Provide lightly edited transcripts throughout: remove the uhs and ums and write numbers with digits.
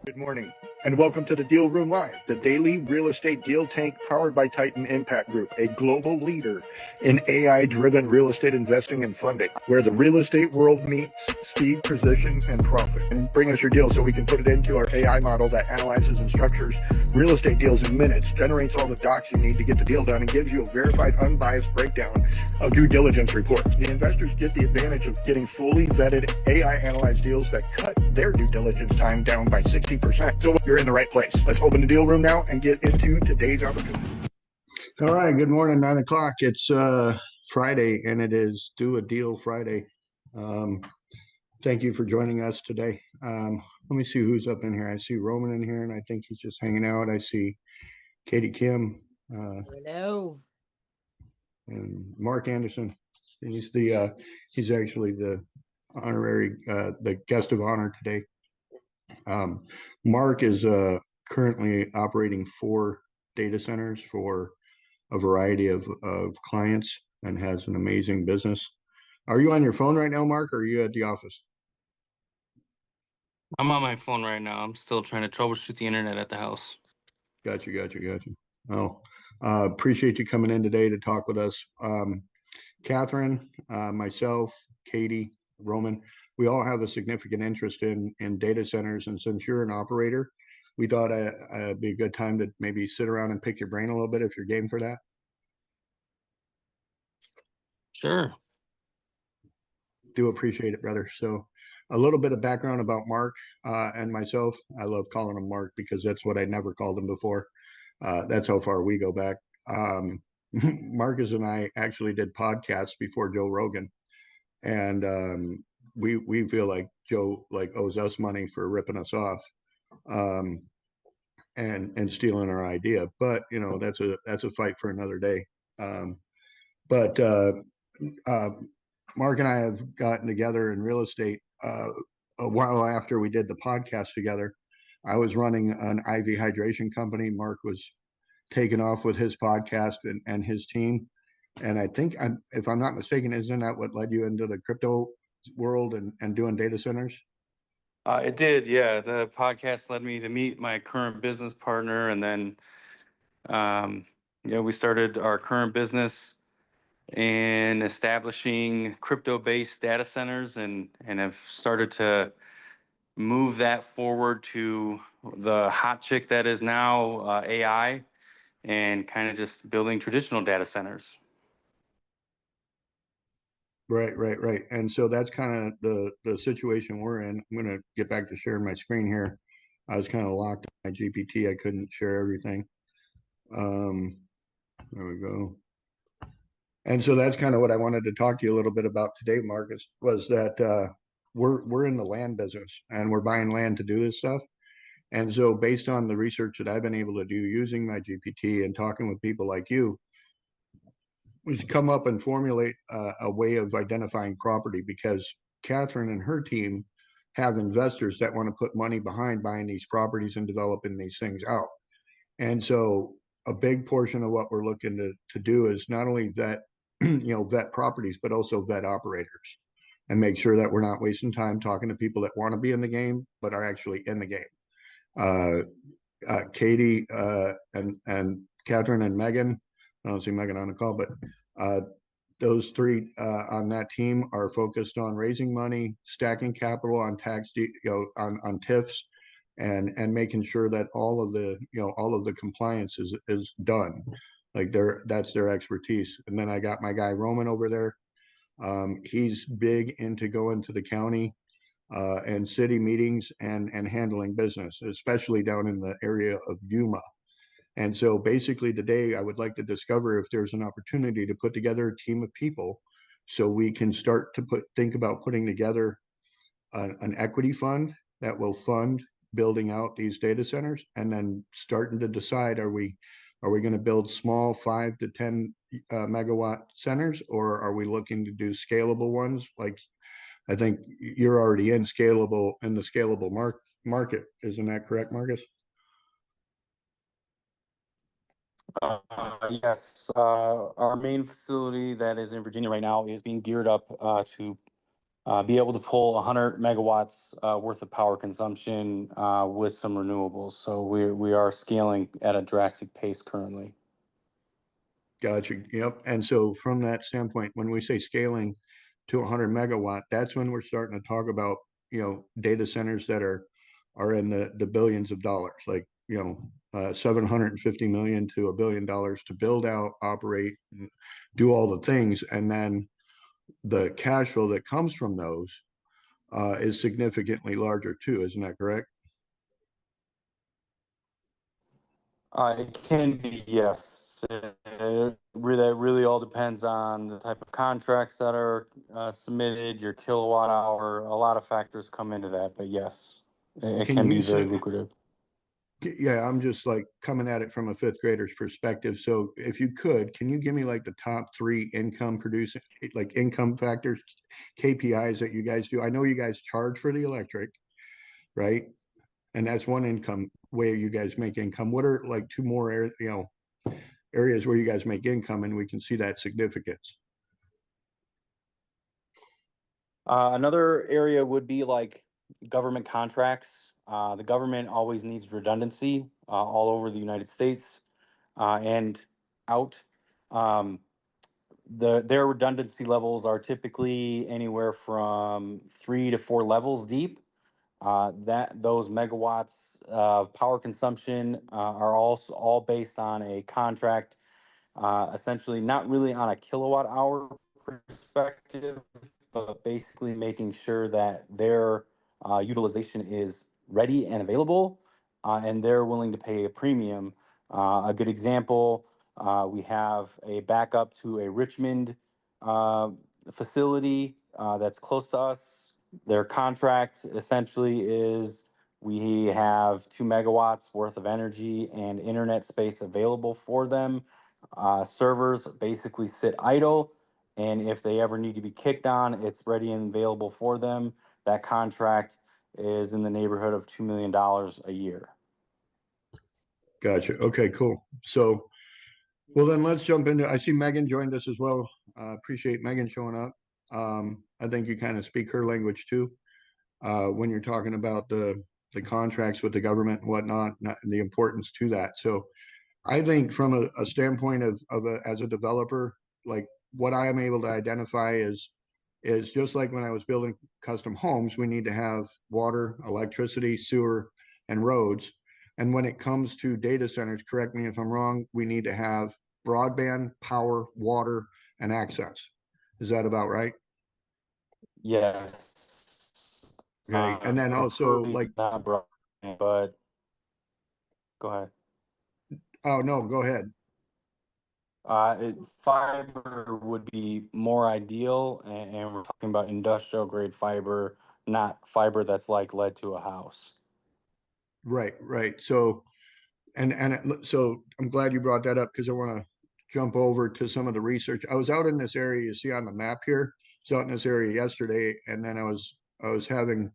Good morning, and welcome to the Deal Room Live, the daily real estate deal tank powered by Titan Impact Group, a global leader in AI-driven real estate investing and funding, where the real estate world meets speed, precision, and profit. And bring us your deal so we can put it into our AI model that analyzes and structures real estate deals in minutes, generates all the docs you need to get the deal done, and gives you a verified, unbiased breakdown of due diligence report. The investors get the advantage of getting fully vetted AI-analyzed deals that cut their due diligence time down by 60%. So you're in the right place. Let's open the deal room now and get into today's opportunity. All right. Good morning. 9 o'clock. It's Friday, and it is Do a Deal Friday. Thank you for joining us today. Let me see who's up in here. I see Roman in here, and I think he's just hanging out. I see Katie Kim. Hello. And Mark Anderson. He's actually the honorary the guest of honor today. Mark is currently operating 4 data centers for a variety of clients and has an amazing business. Are you on your phone right now, Mark, or are you at the office? I'm on my phone right now. I'm still trying to troubleshoot the internet at the house. Gotcha. Oh, appreciate you coming in today to talk with us. Catherine, myself, Katie, Roman, we all have a significant interest in data centers. And since you're an operator, we thought it'd be a good time to maybe sit around and pick your brain a little bit if you're game for that. Sure. Do appreciate it, brother. So a little bit of background about Mark and myself. I love calling him Mark because that's what I never called him before. That's how far we go back. Marcus and I actually did podcasts before Joe Rogan, and we feel like Joe owes us money for ripping us off and stealing our idea. But that's a fight for another day. But Mark and I have gotten together in real estate a while after we did the podcast together. I was running an IV hydration company. Mark was taken off with his podcast and his team. And I think, if I'm not mistaken, isn't that what led you into the crypto world and doing data centers? It did, yeah. The podcast led me to meet my current business partner, and then, we started our current business in establishing crypto-based data centers, and have started to move that forward to the hot chick that is now AI, and kind of just building traditional data centers. Right. And so that's kind of the situation we're in. I'm going to get back to sharing my screen here. I was kind of locked on my GPT. I couldn't share everything. There we go. And so that's kind of what I wanted to talk to you a little bit about today, Marcus, was that we're in the land business and we're buying land to do this stuff. And so based on the research that I've been able to do using my GPT and talking with people like you, we should come up and formulate a way of identifying property, because Catherine and her team have investors that want to put money behind buying these properties and developing these things out. And so a big portion of what we're looking to do is not only vet properties, but also vet operators and make sure that we're not wasting time talking to people that want to be in the game, but are actually in the game. Katie and Catherine and Megan, I don't see Megan on the call, but those 3 on that team are focused on raising money, stacking capital on on TIFs, and making sure that all of the compliance is done. That's their expertise. And then I got my guy Roman over there. He's big into going to the county and city meetings and handling business, especially down in the area of Yuma. And so basically today I would like to discover if there's an opportunity to put together a team of people so we can start to think about putting together an equity fund that will fund building out these data centers, and then starting to decide, are we going to build small 5 to 10 megawatt centers, or are we looking to do scalable ones? Like, I think you're already in the scalable market. Isn't that correct, Marcus? Yes, our main facility that is in Virginia right now is being geared up to be able to pull 100 megawatts worth of power consumption with some renewables. So we are scaling at a drastic pace currently. Gotcha. Yep. And so from that standpoint, when we say scaling to 100 megawatt, that's when we're starting to talk about, data centers that are in the billions of dollars, like, 750 million to $1 billion to build out, operate, and do all the things. And then the cash flow that comes from those is significantly larger too. Isn't that correct? It can be, yes. That really all depends on the type of contracts that are submitted, your kilowatt hour. A lot of factors come into that, but yes, it Can can be you very say, lucrative. yeah, I'm just like coming at it from a fifth grader's perspective. So if you could, can you give me like the top three income producing, like income factors, KPIs that you guys do? I know you guys charge for the electric, right? And that's one income way you guys make income. What are like two more, areas where you guys make income and we can see that significance? Another area would be like government contracts. The government always needs redundancy all over the United States and out. Um, their redundancy levels are typically anywhere from 3 to 4 levels deep. That those megawatts of power consumption are also all based on a contract, essentially not really on a kilowatt hour perspective, but basically making sure that their utilization is ready and available, and they're willing to pay a premium. A good example, we have a backup to a Richmond uh, facility that's close to us. Their contract essentially is we have 2 megawatts worth of energy and internet space available for them. Servers basically sit idle, and if they ever need to be kicked on, it's ready and available for them. That contract is in the neighborhood of $2 million a year. Gotcha. Okay, cool. So, well, then let's jump into, I see Megan joined us as well. Appreciate Megan showing up. I think you kind of speak her language too, when you're talking about the contracts with the government and whatnot, the importance to that. So I think from a standpoint as a developer, like what I am able to identify is just like when I was building custom homes, we need to have water, electricity, sewer, and roads. And when it comes to data centers, correct me if I'm wrong, we need to have broadband, power, water, and access. Is that about right? Yes. Okay. And then also Preferably like, not broadband, but go ahead. oh no, go ahead. Fiber would be more ideal, and we're talking about industrial grade fiber, not fiber that's like led to a house. Right, right. So so I'm glad you brought that up because I want to jump over to some of the research. I was out in this area you see on the map here. I was out in this area yesterday, and then I was having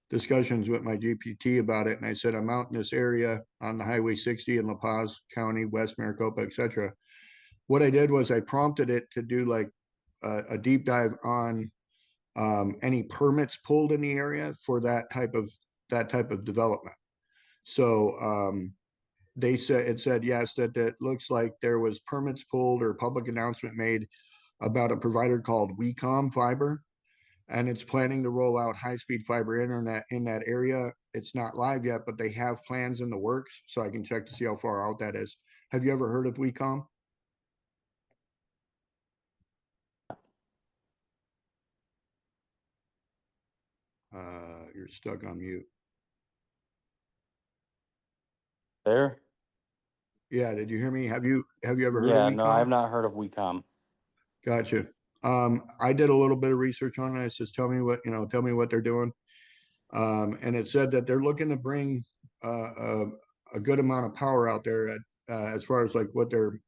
discussions with my GPT about it, and I said I'm out in this area on the Highway 60 in La Paz County, West Maricopa, etc. What I did was I prompted it to do like a deep dive on any permits pulled in the area for that type of development. So they said it said yes that it looks like there was permits pulled or public announcement made about a provider called WeCom Fiber, and it's planning to roll out high-speed fiber internet in that area. It's not live yet, but they have plans in the works, so I can check to see how far out that is. Have you ever heard of WeCom? You're stuck on mute. There? Yeah, did you hear me? Have you ever heard of Yeah, no, I WeCom? have not heard of WeCom. Gotcha. I did a little bit of research on it. It says, tell me what they're doing. And it said that they're looking to bring a good amount of power out there as far as like what they're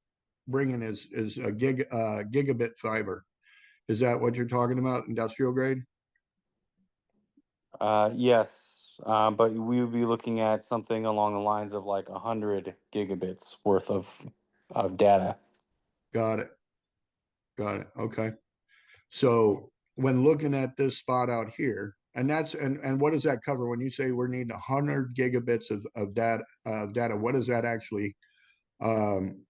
bringing is a gigabit fiber. Is that what you're talking about, industrial grade? Yes, but we would be looking at something along the lines of like 100 gigabits worth of data. Got it. Got it. Okay. So when looking at this spot out here, and that's and what does that cover when you say we're needing 100 gigabits of data? What does that actually um,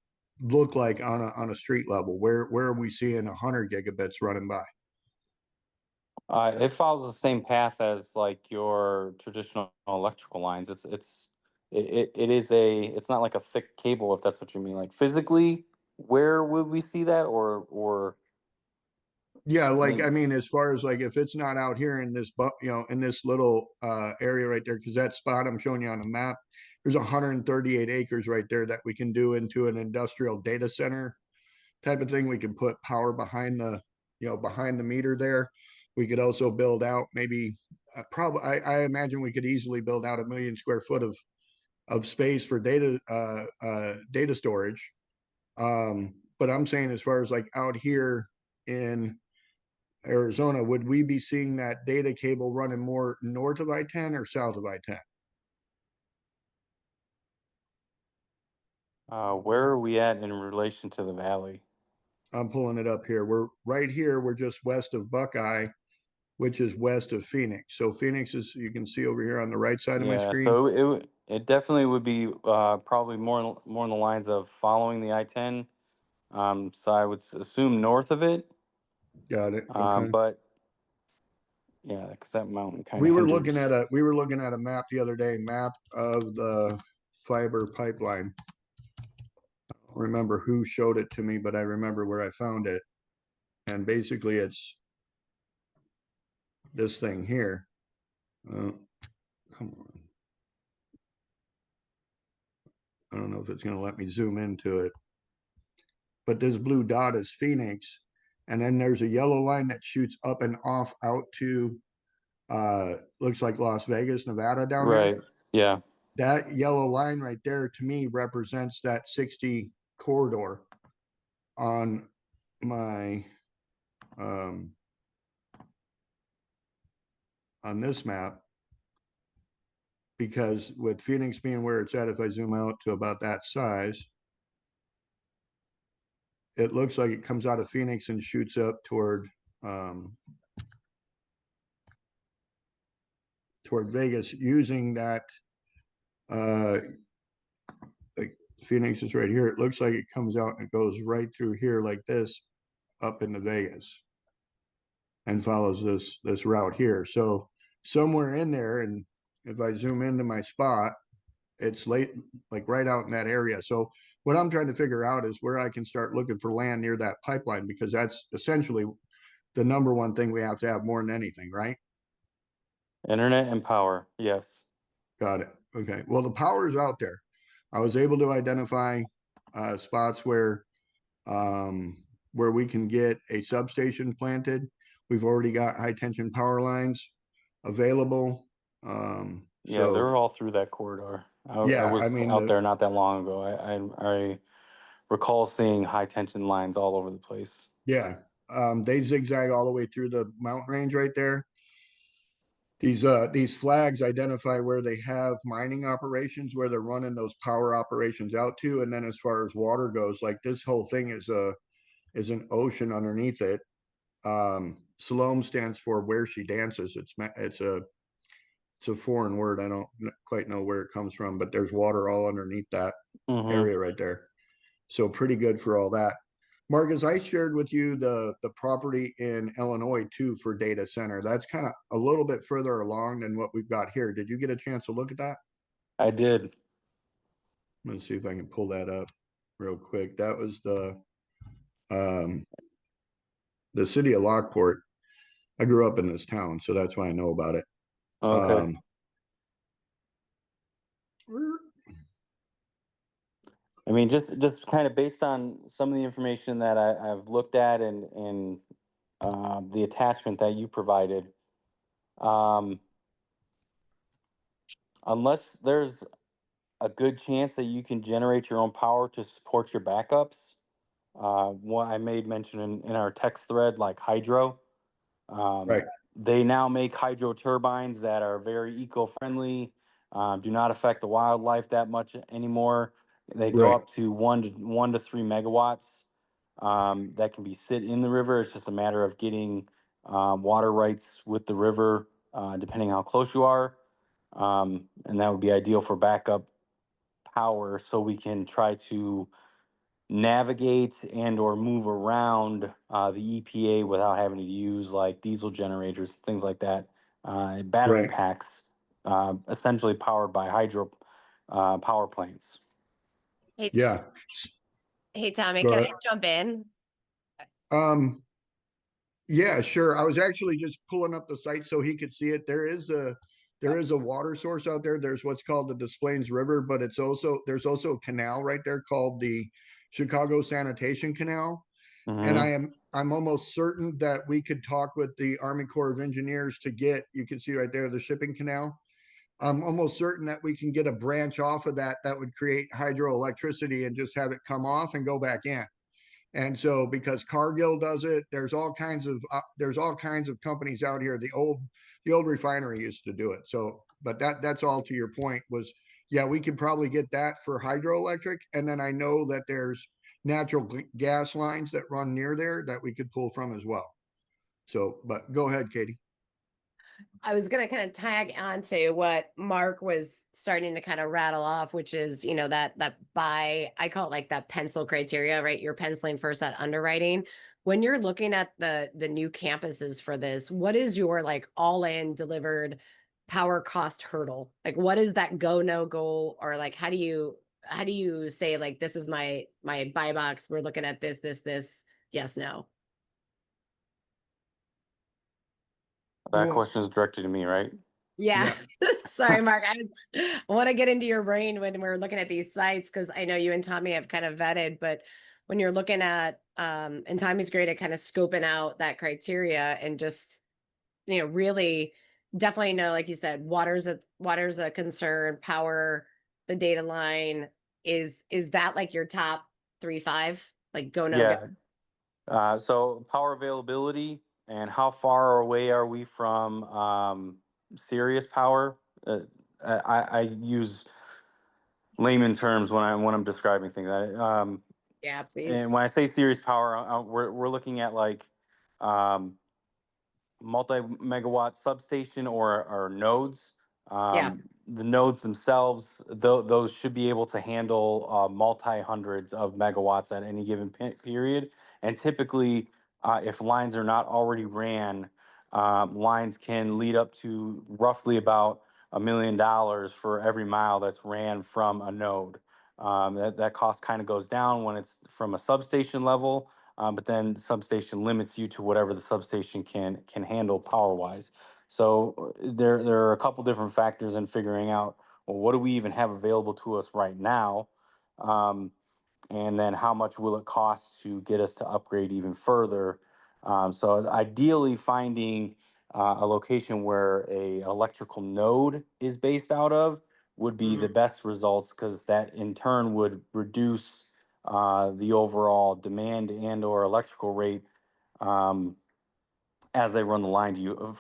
look like on a street level? Where are we seeing 100 gigabits running by? It follows the same path as like your traditional electrical lines. It is it's not like a thick cable, if that's what you mean. Like physically, where would we see that, or Yeah, like I maybe? mean, as far as like if it's not out here in this, in this little area right there, because that spot I'm showing you on the map, there's 138 acres right there that we can do into an industrial data center type of thing. We can put power behind behind the meter there. We could also build out maybe probably I imagine we could easily build out 1 million square foot of space for data storage. But I'm saying as far as like out here in Arizona, would we be seeing that data cable running more north of I-10 or south of I-10? Where are we at in relation to the valley? I'm pulling it up here. We're right here. We're just west of Buckeye, which is west of Phoenix. So Phoenix is, you can see over here on the right side of my Yeah, screen. so it definitely would be probably more in the lines of following the I-10. So I would assume north of it. Got it. Okay. But yeah, because that mountain kind of hinders. We were looking at a map the other day, map of the fiber pipeline. I don't remember who showed it to me, but I remember where I found it. And basically it's this thing here. Come on. I don't know if it's going to let me zoom into it, but this blue dot is Phoenix. And then there's a yellow line that shoots up and off out to, looks like Las Vegas, Nevada down there. Right. Yeah. That yellow line right there to me represents that 60 corridor on my, um, on this map. Because with Phoenix being where it's at, if I zoom out to about that size, it looks like it comes out of Phoenix and shoots up um, toward Vegas using that. Uh, like Phoenix is right here. It looks like it comes out and it goes right through here like this up into Vegas and follows this route here. So somewhere in there, and if I zoom into my spot, it's late, like right out in that area. So what I'm trying to figure out is where I can start looking for land near that pipeline, because that's essentially the number one thing we have to have more than anything, right? Internet and power. Yes. Got it. Okay. Well, the power is out there. I was able to identify spots where we can get a substation planted. We've already got high tension power lines available. Yeah, they're So all through that corridor. I yeah, I was mean out there not that long ago. I recall seeing high tension lines all over the place. yeah, they zigzag all the way through the mountain range right there. These flags identify where they have mining operations, where they're running those power operations out to, and then as far as water goes, like this whole thing is an ocean underneath it. Salome stands for where she dances. It's a foreign word. I don't quite know where it comes from, but there's water all underneath that Mm-hmm. area right there. So pretty good for all that. Marcus, I shared with you the property in Illinois too for data center. That's kind of a little bit further along than what we've got here. Did you get a chance to look at that? I did. Let's see if I can pull that up real quick. That was um, the city of Lockport. I grew up in this town, so that's why I know about it. Okay. Um, I mean, just kind of based on some of the information that I've looked at and the attachment that you provided, um, unless there's a good chance that you can generate your own power to support your backups. What I made mention in our text thread, like hydro. right, They now make hydro turbines that are very eco-friendly, do not affect the wildlife that much anymore. They go right. up to 1 to 3 megawatts that can be sit in the river. It's just a matter of getting water rights with the river, depending how close you are. And that would be ideal for backup power so we can try to navigate and or move around the EPA without having to use like diesel generators, things like that, battery Right. packs, essentially powered by hydro power plants. Hey, Yeah. hey, Tommy, Go can I ahead. jump in? Um, yeah, sure. I was actually just pulling up the site so he could see it. There is a water source out there. There's what's called the Des Plaines River, but there's also a canal right there called the Chicago Sanitation Canal. And Hmm. I'm almost certain that we could talk with the Army Corps of Engineers to get, you can see right there, the shipping canal. I'm almost certain that we can get a branch off of that that would create hydroelectricity and just have it come off and go back in. And so because Cargill does it, there's all kinds of companies out here. The old refinery used to do it. So, but that's all to your point was, yeah, we could probably get that for hydroelectric. And then I know that there's natural gas lines that run near there that we could pull from as well. So, but go ahead, Katie. I was going to kind of tag onto what Mark was starting to kind of rattle off, which is, I call it like that pencil criteria, right? You're penciling first at underwriting. When you're looking at the new campuses for this, what is your like all-in delivered power cost hurdle? Like what is that go no go, or like how do you say like this is my buy box, we're looking at this, yes, no. That Well, question is directed to me, right? Yeah. yeah. Sorry, Mark. I want to get into your brain when we're looking at these sites because I know you and Tommy have kind of vetted, but when you're looking at and Tommy's great at kind of scoping out that criteria and just, really definitely know, like you said, water's a concern, power, the data line is that like your top 3, 5? Like go no go. Yeah. So power availability and how far away are we from serious power? I use layman terms when I'm describing things. Yeah, please. And when I say serious power, we're looking at like um, multi-megawatt substation or nodes. Yeah. The nodes themselves, those should be able to handle multi hundreds of megawatts at any given period. And typically, if lines are not already ran, lines can lead up to roughly about $1 million for every mile that's ran from a node. That cost kind of goes down when it's from a substation level, but then substation limits you to whatever the substation can handle power wise. So there are a couple different factors in figuring out, well, what do we even have available to us right now, um, and then how much will it cost to get us to upgrade even further. So ideally, finding a location where a electrical node is based out of would be the best results because that in turn would reduce the overall demand and or electrical rate um, as they run the line to you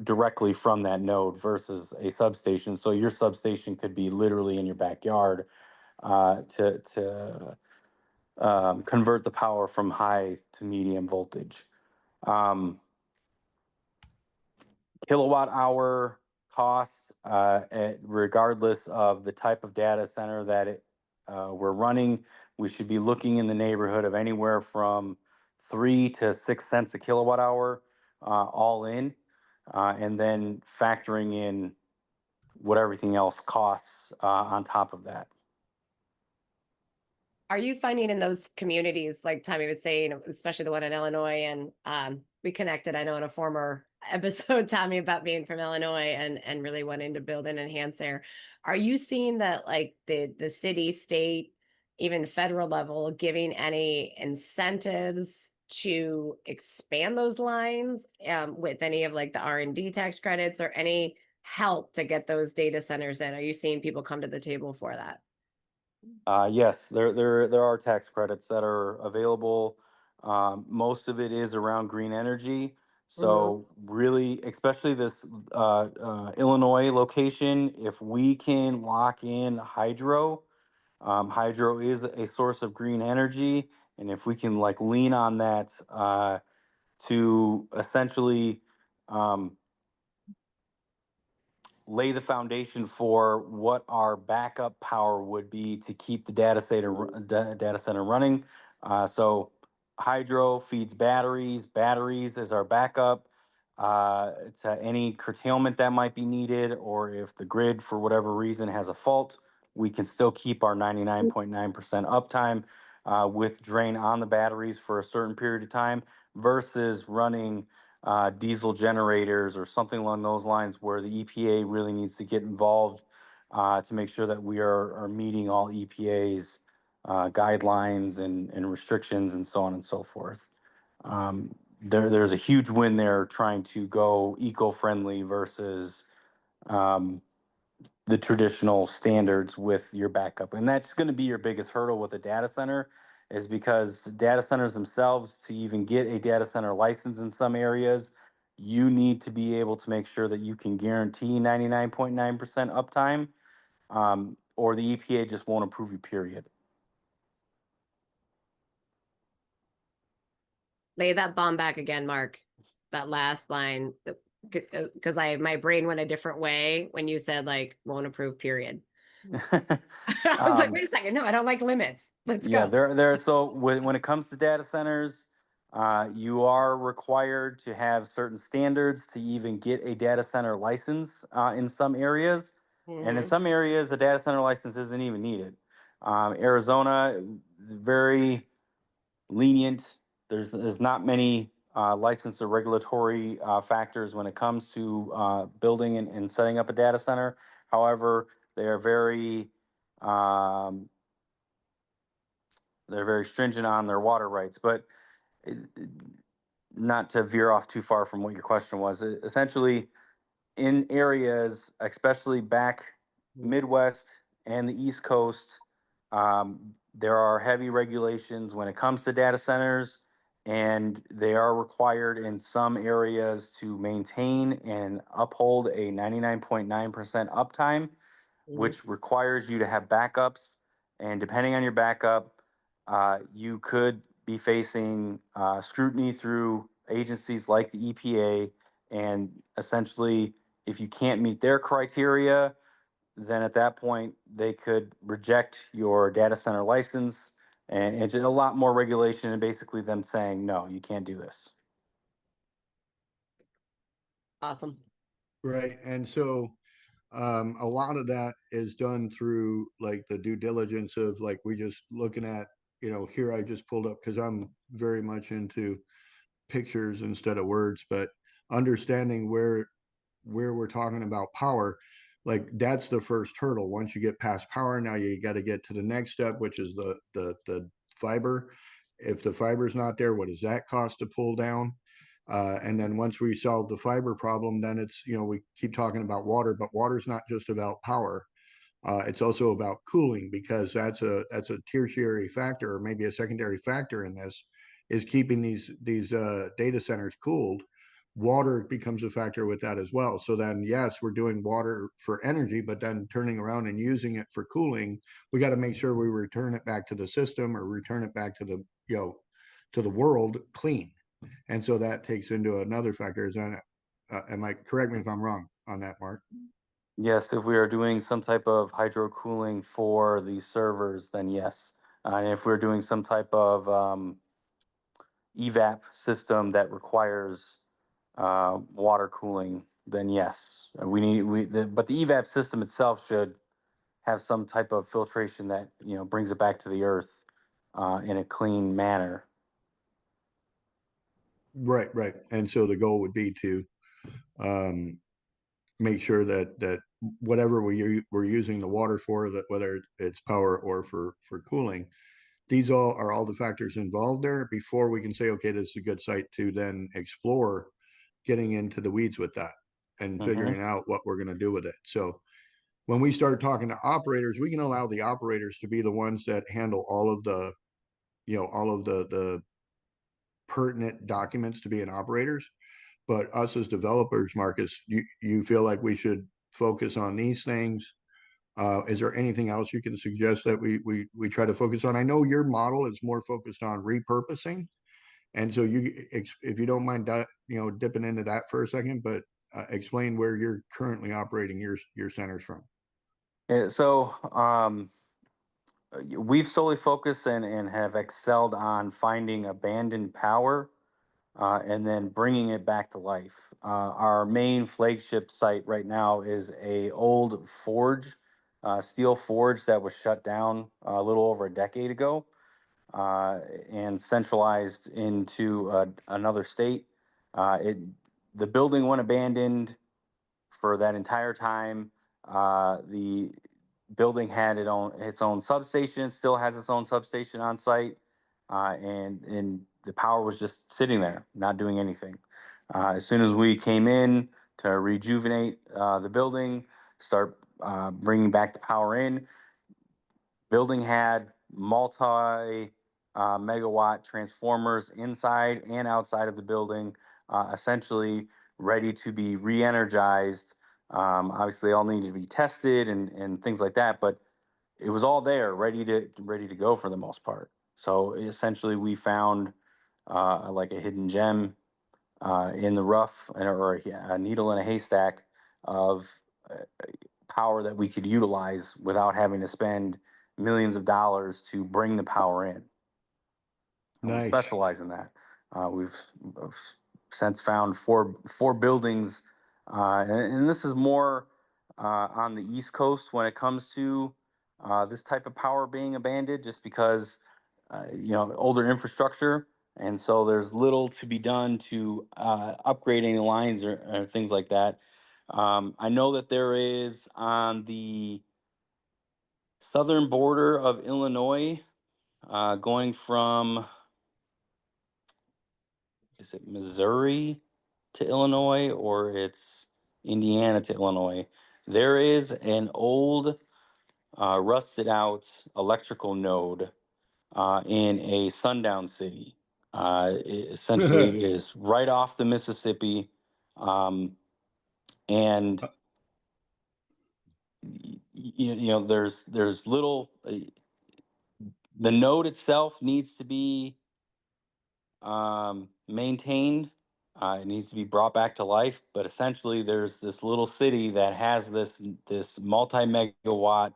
directly from that node versus a substation. So your substation could be literally in your backyard to convert the power from high to medium voltage. Um, Kilowatt hour costs, regardless of the type of data center that we're running, we should be looking in the neighborhood of anywhere from 3 to 6 cents a kilowatt hour, all in, and then factoring in what everything else costs on top of that. Are you finding in those communities, like Tommy was saying, especially the one in Illinois, and we connected, I know, in a former episode, Tommy, about being from Illinois and really wanting to build and enhance there. Are you seeing that like the city, state, even federal level giving any incentives to expand those lines with any of like the R&D tax credits or any help to get those data centers in? Are you seeing people come to the table for that? Yes, there are tax credits that are available. Most of it is around green energy. Hmm. So really, especially this Illinois location, if we can lock in hydro, hydro is a source of green energy, and if we can like lean on that to essentially lay the foundation for what our backup power would be to keep the data center running. So hydro feeds batteries. Batteries is our backup to any curtailment that might be needed, or if the grid for whatever reason has a fault, we can still keep our 99.9% uptime with drain on the batteries for a certain period of time versus running diesel generators or something along those lines, where the EPA really needs to get involved to make sure that we are meeting all EPA's guidelines and restrictions and so on and so forth. There's a huge win there trying to go eco-friendly versus the traditional standards with your backup. And that's going to be your biggest hurdle with a data center, is because data centers themselves, to even get a data center license in some areas, you need to be able to make sure that you can guarantee 99.9% uptime, or the EPA just won't approve you, period. Lay that bomb back again, Mark. That last line, because my brain went a different way when you said like won't approve, period. I was like, wait a second, no, I don't like limits. Let's Yeah, go. so when it comes to data centers, you are required to have certain standards to even get a data center license in some areas. And in some areas, a data center license isn't even needed. Arizona, very lenient. There's not many license or regulatory factors when it comes to building and setting up a data center. However, they are um, they're very stringent on their water rights. But not to veer off too far from what your question was, essentially in areas, especially back Midwest and the East Coast, there are heavy regulations when it comes to data centers, and they are required in some areas to maintain and uphold a 99.9% uptime, which requires you to have backups. And depending on your backup, you could be facing scrutiny through agencies like the EPA. And essentially, if you can't meet their criteria, then at that point, they could reject your data center license. And it's a lot more regulation, and basically them saying, no, you can't do this. Awesome. Right. And so a lot of that is done through like the due diligence of like we just looking at, here I just pulled up because I'm very much into pictures instead of words, but understanding where we're talking about power, like that's the first hurdle. Once you get past power, now you got to get to the next step, which is the fiber. If the fiber's not there, what does that cost to pull down? And then once we solve the fiber problem, then it's, we keep talking about water, but water's not just about power. It's also about cooling, because that's a tertiary factor, or maybe a secondary factor in this, is keeping these data centers cooled. Water becomes a factor with that as well. So then, yes, we're doing water for energy, but then turning around and using it for cooling, we got to make sure we return it back to the system, or return it back to the to the world clean. And so that takes into another factor. Is that am I, correct me if I'm wrong on that, Mark? Yes, if we are doing some type of hydro cooling for these servers, then yes. And if we're doing some type of evap system that requires water cooling, then yes, but the evap system itself should have some type of filtration that brings it back to the earth in a clean manner. Right, right. And so the goal would be to um, make sure that whatever we're using the water for, that whether it's power or for cooling, these are all the factors involved there before we can say, okay, this is a good site to then explore getting into the weeds with that and figuring out what we're going to do with it. So when we start talking to operators, we can allow the operators to be the ones that handle all of the, all of the pertinent documents to being operators. But us as developers, Marcus, you feel like we should focus on these things. Is there anything else you can suggest that we try to focus on? I know your model is more focused on repurposing, And so if you don't mind that, dipping into that for a second, but explain where you're currently operating your centers from. So we've solely focused and have excelled on finding abandoned power and then bringing it back to life. Our main flagship site right now is a old forge, steel forge that was shut down a little over a decade ago uh, and centralized into another state. It the building went abandoned for that entire time. The building had its own substation, still has its own substation on site, and the power was just sitting there, not doing anything. As soon as we came in to rejuvenate the building, start bringing back the power in, building had multi megawatt transformers inside and outside of the building, essentially ready to be re-energized. Obviously, all needed to be tested and things like that, but it was all there, ready to go for the most part. So essentially, we found like a hidden gem in the rough, or a needle in a haystack of uh, power that we could utilize without having to spend millions of dollars to bring the power in. And we Nice. specialize in that. We've since found four buildings, and this is more on the East Coast when it comes to this type of power being abandoned, just because older infrastructure, and so there's little to be done to upgrade any lines or things like that. I know that there is on the southern border of Illinois, going from, is it Missouri to Illinois, or it's Indiana to Illinois? There is an old, rusted out electrical node in a sundown city. It essentially is right off the Mississippi, and there's little. The node itself needs to be maintained. It needs to be brought back to life. But essentially, there's this little city that has this multi megawatt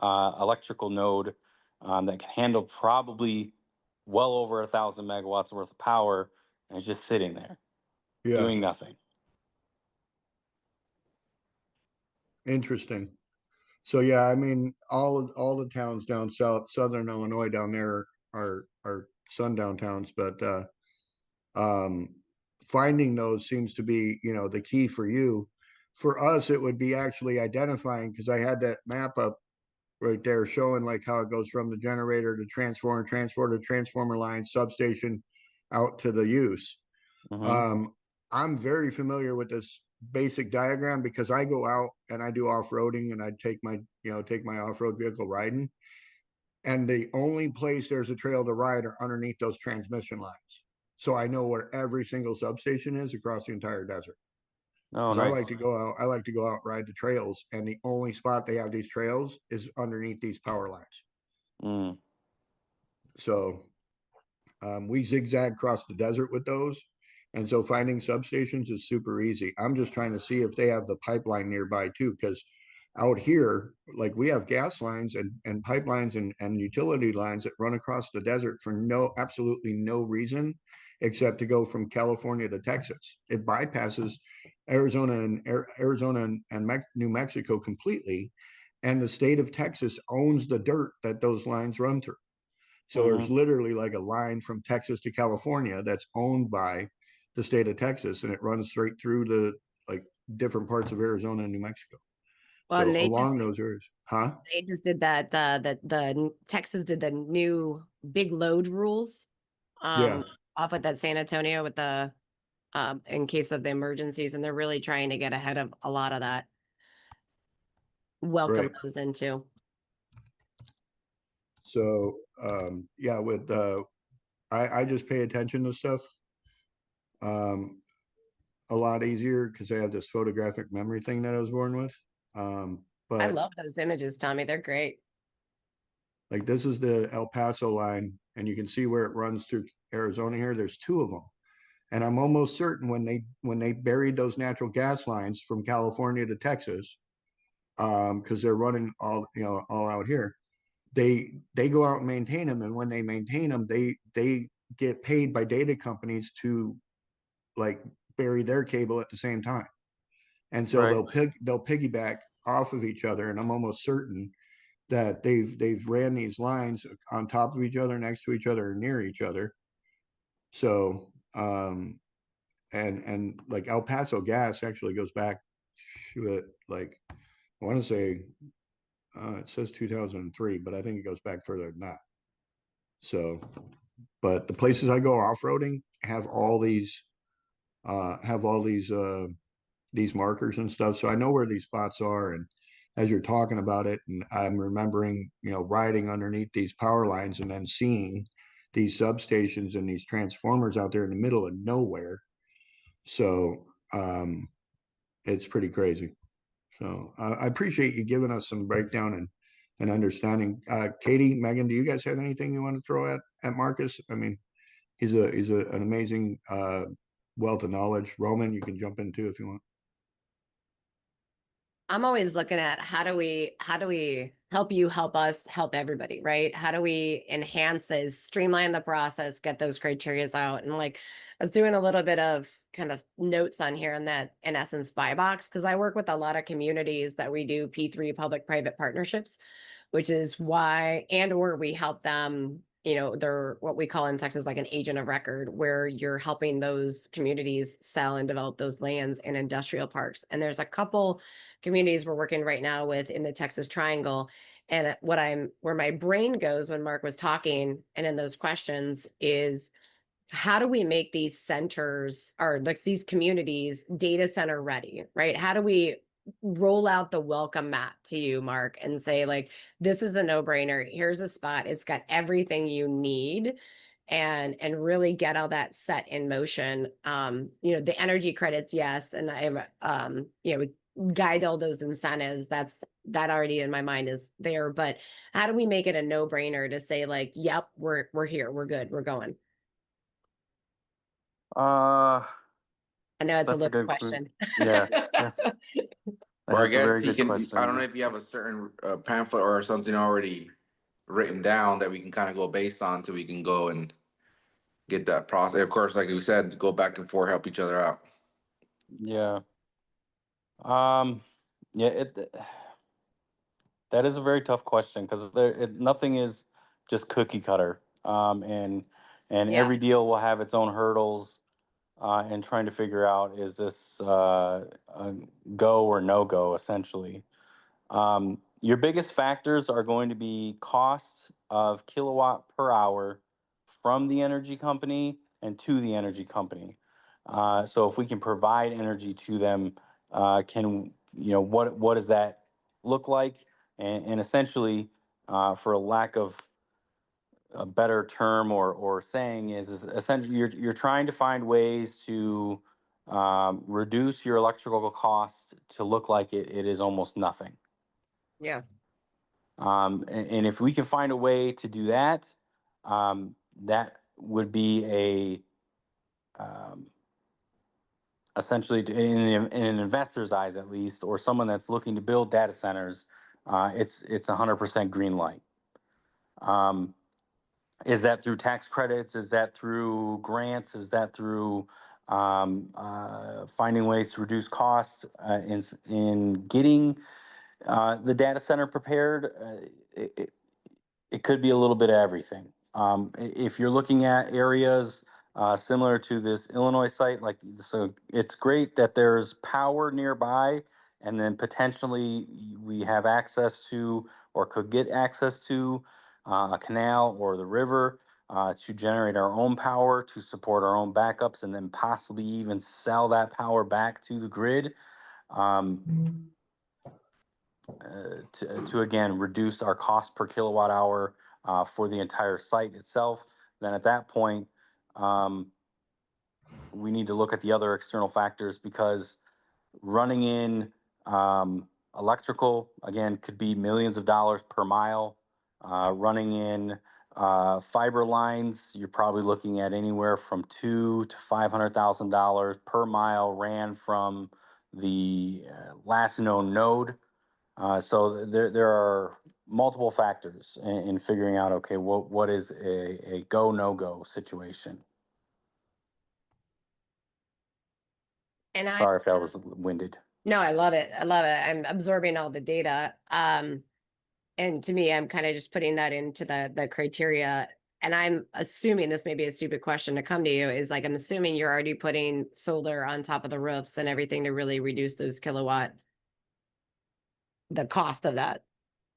electrical node that can handle probably well over 1,000 megawatts worth of power, and it's just sitting there Yeah. doing nothing. Interesting. So yeah, I mean, all the towns down southern Illinois down there are sundown towns, but um, finding those seems to be, the key for you. For us, it would be actually identifying, because I had that map up right there showing like how it goes from the generator to transformer to transformer line, substation, out to the use. Mm-hmm. Um, I'm very familiar with this basic diagram because I go out and I do off-roading, and I take my off-road vehicle riding. And the only place there's a trail to ride are underneath those transmission lines. So I know where every single substation is across the entire desert. Oh, Because I nice. like to go out, ride the trails, and the only spot they have these trails is underneath these power lines. Mm. So we zigzag across the desert with those. And so finding substations is super easy. I'm just trying to see if they have the pipeline nearby too, because out here, like we have gas lines and pipelines and utility lines that run across the desert for absolutely no reason except to go from California to Texas. It bypasses Arizona and New Mexico completely. And the state of Texas owns the dirt that those lines run through. So there's Mm-hmm. literally like a line from Texas to California that's owned by the state of Texas, and it runs straight through the like different parts of Arizona and New Mexico. Well, and So they along just those areas, huh? they just did that Texas did the new big load rules Yeah, off at that San Antonio with the in case of the emergencies, and they're really trying to get ahead of a lot of that. Welcome right. those into. So yeah, with I just pay attention to stuff um a lot easier because I have this photographic memory thing that I was born with. I But love those images, Tommy. They're great. like this is the El Paso line, and you can see where it runs through Arizona here. There's two of them. And I'm almost certain when they buried those natural gas lines from California to Texas, because they're running all out here, they go out and maintain them, and when they maintain them, they get paid by data companies to like bury their cable at the same time, and so Right. they'll piggyback off of each other. And I'm almost certain that they've ran these lines on top of each other, next to each other, or near each other. So and like El Paso Gas actually goes back to it, like I want to say it says 2003, but I think it goes back further than that. So, but the places I go off-roading have all these markers and stuff. So I know where these spots are. And as you're talking about it, and I'm remembering, riding underneath these power lines and then seeing these substations and these transformers out there in the middle of nowhere. So it's pretty crazy. So I appreciate you giving us some breakdown and understanding. Katie, Megan, do you guys have anything you want to throw at Marcus? I mean, he's an amazing wealth of knowledge. Roman, you can jump in too if you want. I'm always looking at how do we help you help us help everybody, right? How do we enhance this, streamline the process, get those criterias out? And like I was doing a little bit of kind of notes on here in that, in essence, buy box, because I work with a lot of communities that we do P3 public-private partnerships, which is why, and or we help them, they're what we call in Texas like an agent of record, where you're helping those communities sell and develop those lands in industrial parks. And there's a couple communities we're working right now with in the Texas Triangle. And where my brain goes when Mark was talking and in those questions is, how do we make these centers, or like these communities, data center ready, right? How do we roll out the welcome mat to you, Mark, and say like, this is a no-brainer. Here's a spot. It's got everything you need, and really get all that set in motion. The energy credits, yes, and we guide all those incentives. That already in my mind is there, but how do we make it a no-brainer to say like, yep, we're here, we're good, we're going? Uh, I know it's a that's a little good question. yeah, that's Or I a guess very he good can, question. I don't know if you have a certain pamphlet or something already written down that we can kind of go based on so we can go and get that process. Of course, like we said, go back and forth, help each other out. Yeah. Um, yeah, that is a very tough question because nothing is just cookie cutter. And Yeah. every deal will have its own hurdles, and trying to figure out, is this a go or no go, essentially. Your biggest factors are going to be costs of kilowatt per hour from the energy company and to the energy company. So if we can provide energy to them, what does that look like? And essentially, for a lack of a better term or saying, is essentially you're trying to find ways to reduce your electrical costs to look like it is almost nothing. Yeah. And if we can find a way to do that, that would be essentially in an investor's eyes, at least, or someone that's looking to build data centers, it's 100% green light. Is that through tax credits? Is that through grants? Is that through finding ways to reduce costs in getting the data center prepared? It could be a little bit of everything. If you're looking at areas similar to this Illinois site, so it's great that there's power nearby, and then potentially we have access to, or could get access to, a canal or the river to generate our own power to support our own backups, and then possibly even sell that power back to the grid. To again reduce our cost per kilowatt hour for the entire site itself. Then at that point, we need to look at the other external factors, because running in electrical, again, could be millions of dollars per mile. Running in Fiber lines, you're probably looking at anywhere from $200,000 to $500,000 per mile ran from the last known node. So there are multiple factors in figuring out, okay, what is a go no go situation. And Sorry if that was winded. no, I love it. I love it. I'm absorbing all the data. And to me, I'm kind of just putting that into the criteria. And I'm assuming this may be a stupid question to come to you is like, I'm assuming you're already putting solar on top of the roofs and everything to really reduce those kilowatt, the cost of that.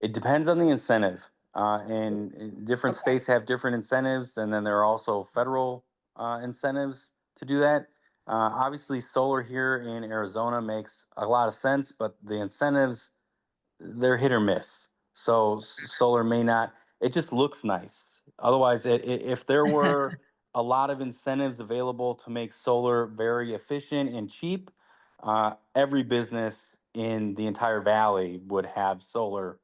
It depends on the incentive. And different Okay. states have different incentives, and then there are also federal incentives to do that. Obviously, solar here in Arizona makes a lot of sense, but the incentives, they're hit or miss. So solar may not, it just looks nice. Otherwise, if there were a lot of incentives available to make solar very efficient and cheap, every business in the entire valley would have solar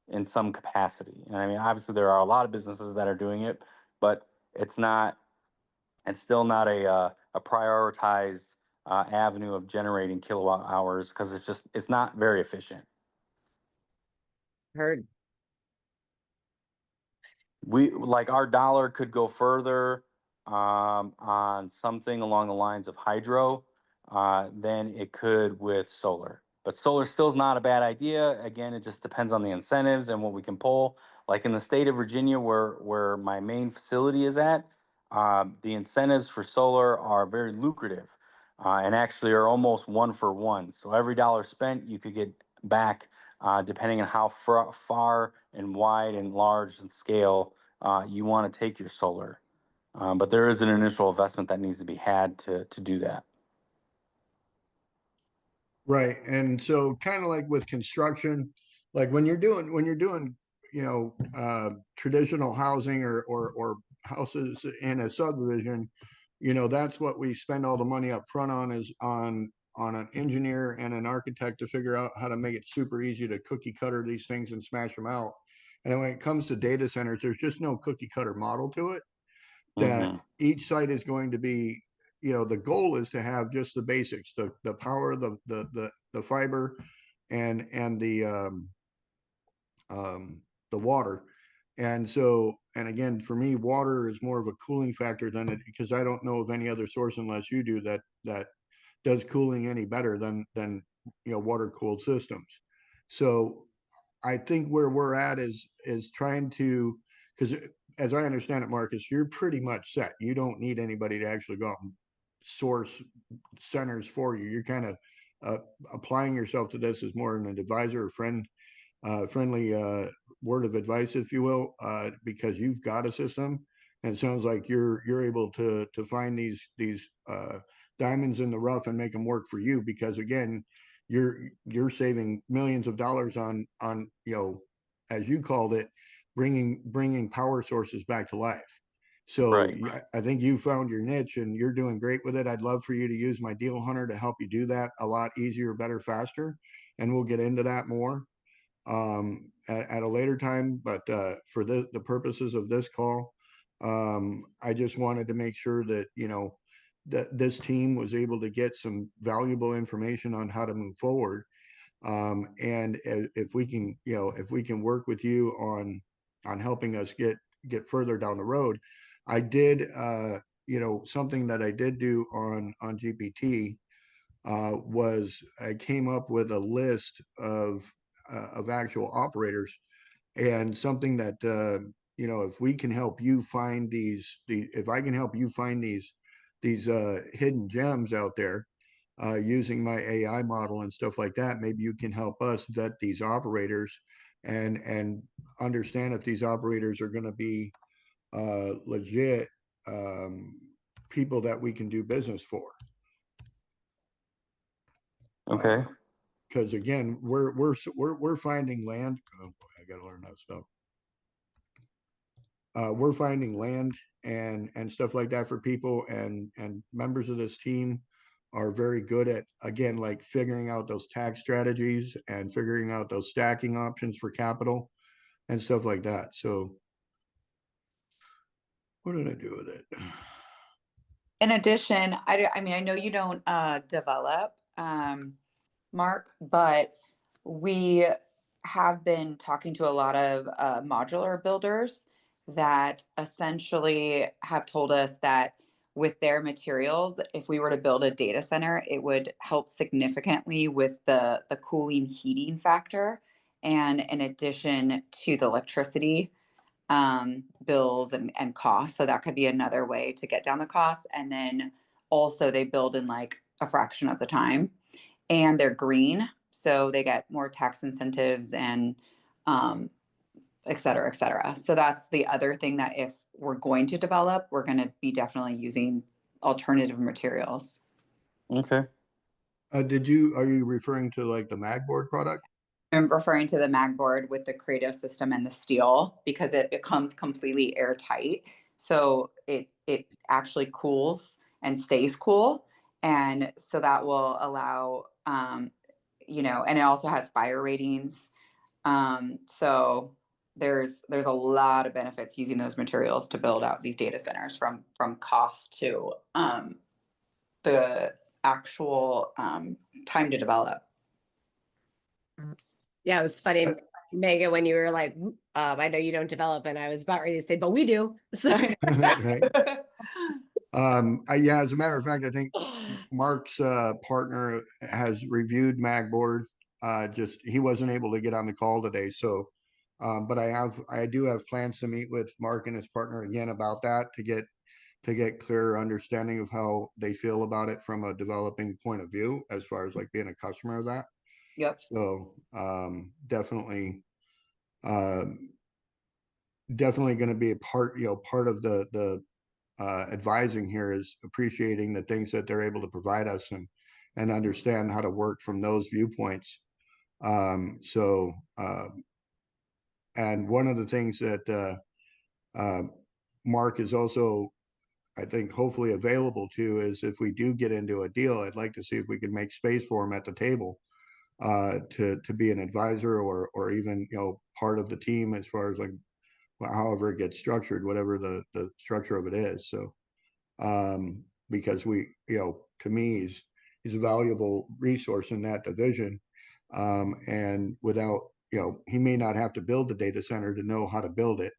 in some capacity. And I mean, obviously, there are a lot of businesses that are doing it, but it's still not a prioritized avenue of generating kilowatt hours because it's not very efficient. Heard. We like our dollar could go further on something along the lines of hydro than it could with solar. But solar still is not a bad idea. Again, it just depends on the incentives and what we can pull. Like in the state of Virginia, where my main facility is at, the incentives for solar are very lucrative and actually are almost one for one. So every dollar spent, you could get back depending on how far and wide and large and scale you want to take your solar. But there is an initial investment that needs to be had to do that. Right. And so kind of like with construction, like when you're doing, traditional housing or houses in a subdivision, that's what we spend all the money up front on is on an engineer and an architect to figure out how to make it super easy to cookie cutter these things and smash them out. And then when it comes to data centers, there's just no cookie cutter model to it. That Mm-hmm. each site is going to be, the goal is to have just the basics, the power, the fiber and the water. And so, and again, for me, water is more of a cooling factor than it, because I don't know of any other source unless you do that does cooling any better than water cooled systems. So I think where we're at is trying to, because as I understand it, Marcus, you're pretty much set. You don't need anybody to actually go out and source centers for you. You're kind of applying yourself to this as more an advisor or friendly word of advice, if you will, because you've got a system, and it sounds like you're able to find these diamonds in the rough and make them work for you. Because again, you're saving millions of dollars on as you called it, bringing power sources back to life. So Right. I think you found your niche and you're doing great with it. I'd love for you to use my deal hunter to help you do that a lot easier, better, faster, and we'll get into that more at a later time. But for the purposes of this call, I just wanted to make sure that that this team was able to get some valuable information on how to move forward. And if we can, if we can work with you on helping us get further down the road. I did, something that I did do on GPT was I came up with a list of actual operators, and something that if we can help you find if I can help you find these hidden gems out there using my AI model and stuff like that, maybe you can help us vet these operators and understand if these operators are going to be legit people that we can do business for. Okay. Because again, we're finding land. Oh boy, I gotta learn that stuff. We're finding land and stuff like that for people, and members of this team are very good at, again, like figuring out those tax strategies and figuring out those stacking options for capital and stuff like that. So What did I do with it? In addition, I mean, I know you don't develop, Mark, but we have been talking to a lot of modular builders that essentially have told us that with their materials, if we were to build a data center, it would help significantly with the cooling heating factor. And in addition to the electricity bills and costs. So that could be another way to get down the costs. And then also they build in like a fraction of the time, and they're green. So they get more tax incentives and et cetera, et cetera. So that's the other thing, that if we're going to develop, we're going to be definitely using alternative materials. Okay. Are you referring to like the Magboard product? I'm referring to the mag board with the Credo system and the steel, because it becomes completely airtight. So it actually cools and stays cool. And so that will allow, you know, and it also has fire ratings. So there's a lot of benefits using those materials to build out these data centers, from cost to the actual time to develop. Yeah, it was funny, Megan, when you were like, I know you don't develop, and I was about ready to say, but we do. So Right. Yeah, as a matter of fact, I think Mark's partner has reviewed Magboard. Just he wasn't able to get on the call today, so but I do have plans to meet with Mark and his partner again about that to get clearer understanding of how they feel about it from a developing point of view, as far as like being a customer of that. Yep. So definitely definitely going to be a part, part of the advising here is appreciating the things that they're able to provide us, and understand how to work from those viewpoints. So and one of the things that Mark is also, I think, hopefully available to is, if we do get into a deal, I'd like to see if we can make space for him at the table to be an advisor, or even, part of the team, as far as like however it gets structured, whatever the structure of it is. So because to me, he's a valuable resource in that division. And without, he may not have to build the data center to know how to build it,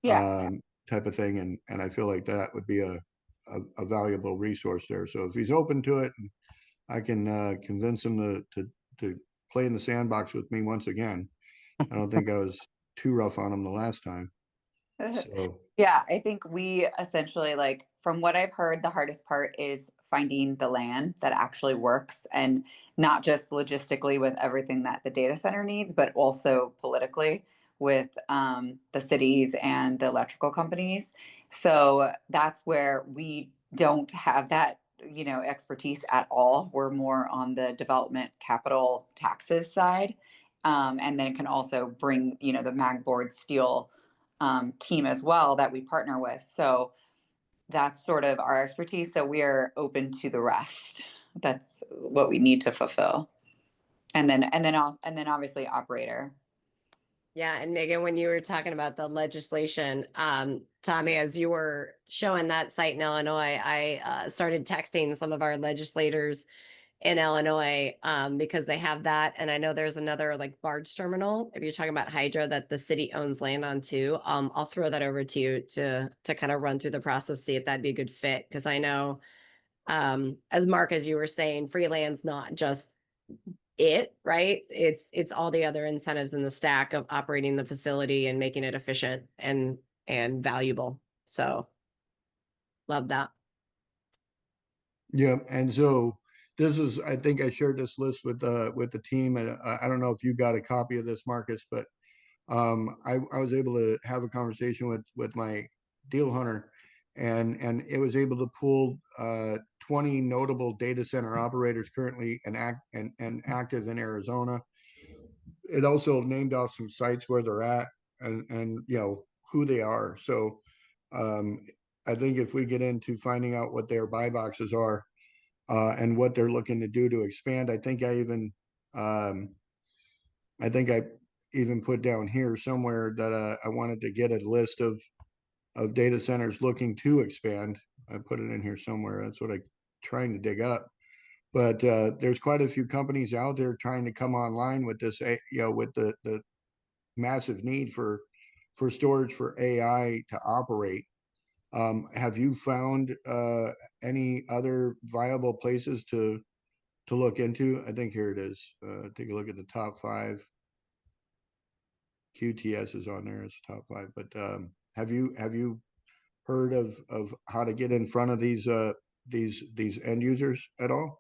Yeah. type of thing. And I feel like that would be a valuable resource there. So if he's open to it, I can convince him to play in the sandbox with me once again. I don't think I was too rough on him the last time. So Yeah, I think we essentially, like, from what I've heard, the hardest part is finding the land that actually works, and not just logistically with everything that the data center needs, but also politically with the cities and the electrical companies. So that's where we don't have that, expertise at all. We're more on the development capital taxes side. And then it can also bring, the Magboard steel team as well that we partner with. So that's sort of our expertise. So we are open to the rest. That's what we need to fulfill. And then obviously operator. yeah, and Megan, when you were talking about the legislation, Tommy, as you were showing that site in Illinois, I started texting some of our legislators in Illinois because they have that. And I know there's another like barge terminal. If you're talking about hydro that the city owns land on too, I'll throw that over to you to kind of run through the process, see if that'd be a good fit. Because I know, as Mark, as you were saying, freeland's not just it, right? It's all the other incentives in the stack of operating the facility and making it efficient and valuable. So love that. yeah, and so this is, I think I shared this list with the team, and I don't know if you got a copy of this, Marcus, but I was able to have a conversation with my deal hunter, and it was able to pull 20 notable data center operators currently and active in Arizona. It also named off some sites where they're at, and who they are. So I think if we get into finding out what their buy boxes are, and what they're looking to do to expand, I think I even put down here somewhere that I wanted to get a list of data centers looking to expand. I put it in here somewhere. That's what I'm trying to dig up. But there's quite a few companies out there trying to come online with this, with the massive need for storage for AI to operate. Have you found any other viable places to look into? I think here it is. Take a look at the top 5. QTS is on there as top 5. But have you heard of how to get in front of these end users at all?